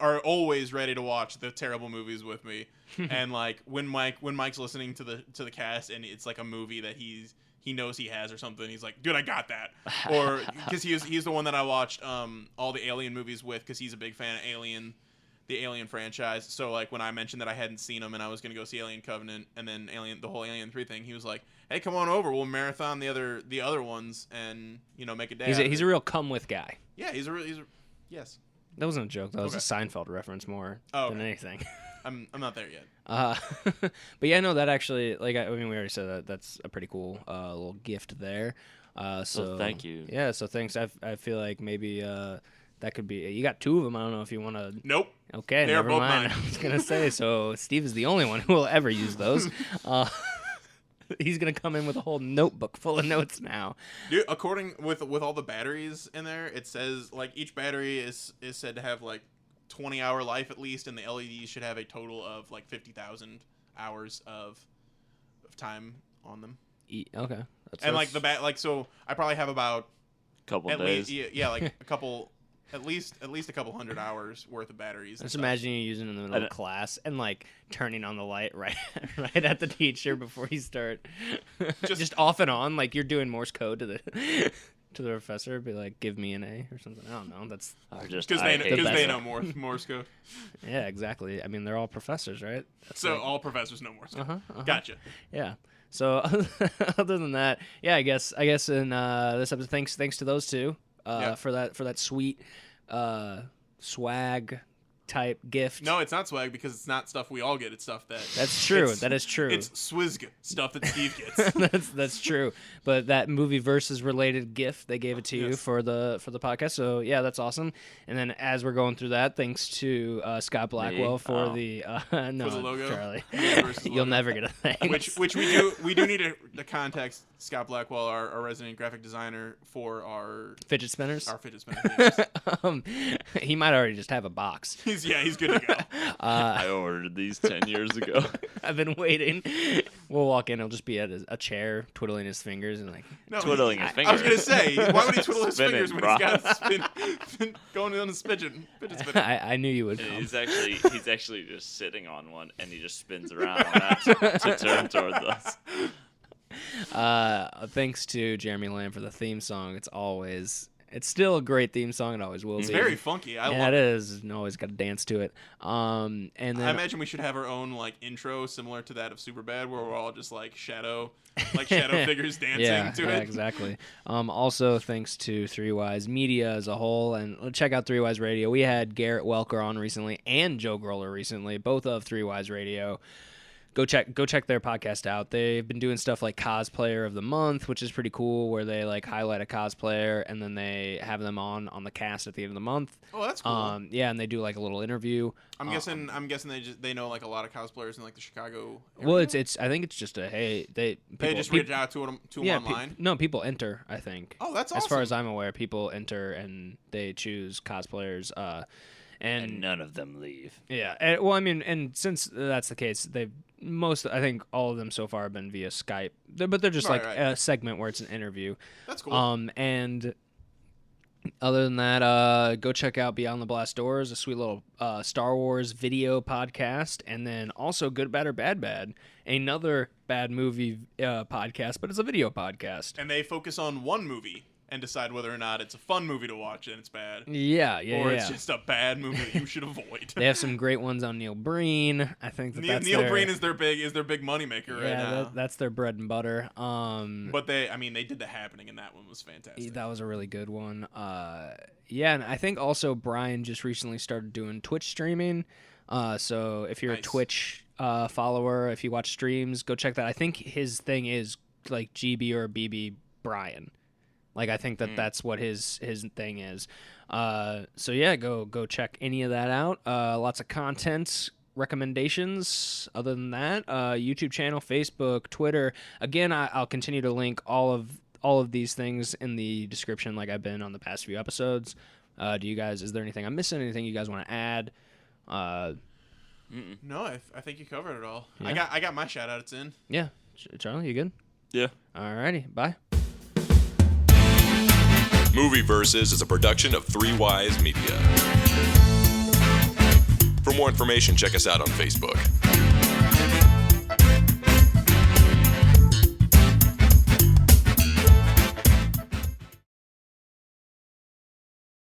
are always ready to watch the terrible movies with me, and like when Mike's listening to the cast and it's like a movie that he knows he has or something, he's like, dude, I got that, or because he's the one that I watched all the Alien movies with because he's a big fan of the Alien franchise. So like when I mentioned that I hadn't seen them and I was gonna go see Alien Covenant and then the whole Alien 3 thing, he was like, hey, come on over, we'll marathon the other ones and make a day. He's out a, of he's it." a real come with guy. Yeah, yes. That wasn't a joke. That was a Okay. Seinfeld reference more Oh, than okay. anything. I'm not there yet. But yeah, no, that actually, like, I mean, we already said that. That's a pretty cool little gift there. So thank you. Yeah, so thanks. I feel like maybe that could be. You got 2 of them. I don't know if you want to. Nope. Okay, They are never both mind. mine. I was gonna say. So Steve is the only one who will ever use those. He's gonna come in with a whole notebook full of notes now. Dude, according with all the batteries in there, it says like each battery is said to have like 20-hour life at least, and the LEDs should have a total of like 50,000 hours of time on them. Okay. And like so I probably have about Couple at days. least like a couple at least a couple hundred hours worth of batteries. and Just stuff. imagine you using it in the middle of class and like turning on the light right at the teacher before you start. Just off and on, like you're doing Morse code to the professor. Be like, give me an A or something. I don't know. That's Or just Because I they hate that. know Morse code. yeah, exactly. I mean, they're all professors, right? That's So like- all professors know Morse code. Uh-huh. Gotcha. Yeah. So other than that, yeah, I guess in this episode, thanks to those 2 Yeah. for that sweet swag type gift. No, it's not swag because it's not stuff we all get. It's stuff that. That's true. it's- That is true. It's swizg stuff that Steve gets. that's true. But that movie versus related gift, they gave it to you Yes. for the podcast. So yeah, that's awesome. And then as we're going through that, thanks to Scott Blackwell Me? for Oh. the no, For the logo? Charlie. Movie versus You'll logo. never get a thanks. which we do need to contact Scott Blackwell, our resident graphic designer, for our fidget spinners. fidget spinner. Yes. He might already just have a box. he's good to go. I ordered these 10 years ago. I've been waiting. We'll walk in. He'll just be at a chair, twiddling his fingers, and like, No, Twiddling his I was gonna fingers. say, why would he twiddle his Spinning, fingers when bro. he's got going on his fidget spinner? I knew you would. And Come. he's actually just sitting on one, and he just spins around to turn towards us. Thanks to Jeremy Lamb for the theme song. It's always It's still a great theme song. It always will It's be. very funky. I Yeah, love it it. is. And always got to dance to it. And then I imagine we should have our own like intro similar to that of Superbad, where we're all just like shadow figures dancing to it. Exactly. Also, thanks to Three Wise Media as a whole, and check out Three Wise Radio. We had Garrett Welker on recently and Joe Groller recently, both of Three Wise Radio. Go check their podcast out. They've been doing stuff like Cosplayer of the Month, which is pretty cool, where they like highlight a cosplayer and then they have them on the cast at the end of the month. Oh, that's cool. Yeah, and they do like a little interview. I'm guessing they know like a lot of cosplayers in like the Chicago area. Well, it's I think it's just they just reach out to them online. People enter. I think. Oh, that's awesome. As far as I'm aware, people enter and they choose cosplayers. And none of them leave. Yeah. And since that's the case, I think all of them so far have been via Skype. But they're just a segment where it's an interview. That's cool. And other than that, go check out Beyond the Blast Doors, a sweet little Star Wars video podcast, and then also Good, Bad, or Bad Bad, another bad movie podcast, but it's a video podcast. And they focus on one movie and decide whether or not it's a fun movie to watch and it's bad. Yeah. Or it's just a bad movie that you should avoid. They have some great ones on Neil Breen. I think that's Neil Breen is their big moneymaker right now. That's their bread and butter. But they did The Happening, and that one was fantastic. That was a really good one. And I think also Brian just recently started doing Twitch streaming. So if you're a Twitch follower, if you watch streams, go check that. I think his thing is like GB or BB Brian. Like, I think that's what his thing is. So yeah, go check any of that out. Lots of content recommendations. Other than that, YouTube channel, Facebook, Twitter. Again, I'll continue to link all of these things in the description, like I've been on the past few episodes. Is there anything I'm missing? Anything you guys want to add? No, I think you covered it all. Yeah. I got my shout outs in. Yeah, Charlie, you good? Yeah. Alrighty, bye. Movie Verses is a production of Three Wise Media. For more information, check us out on Facebook.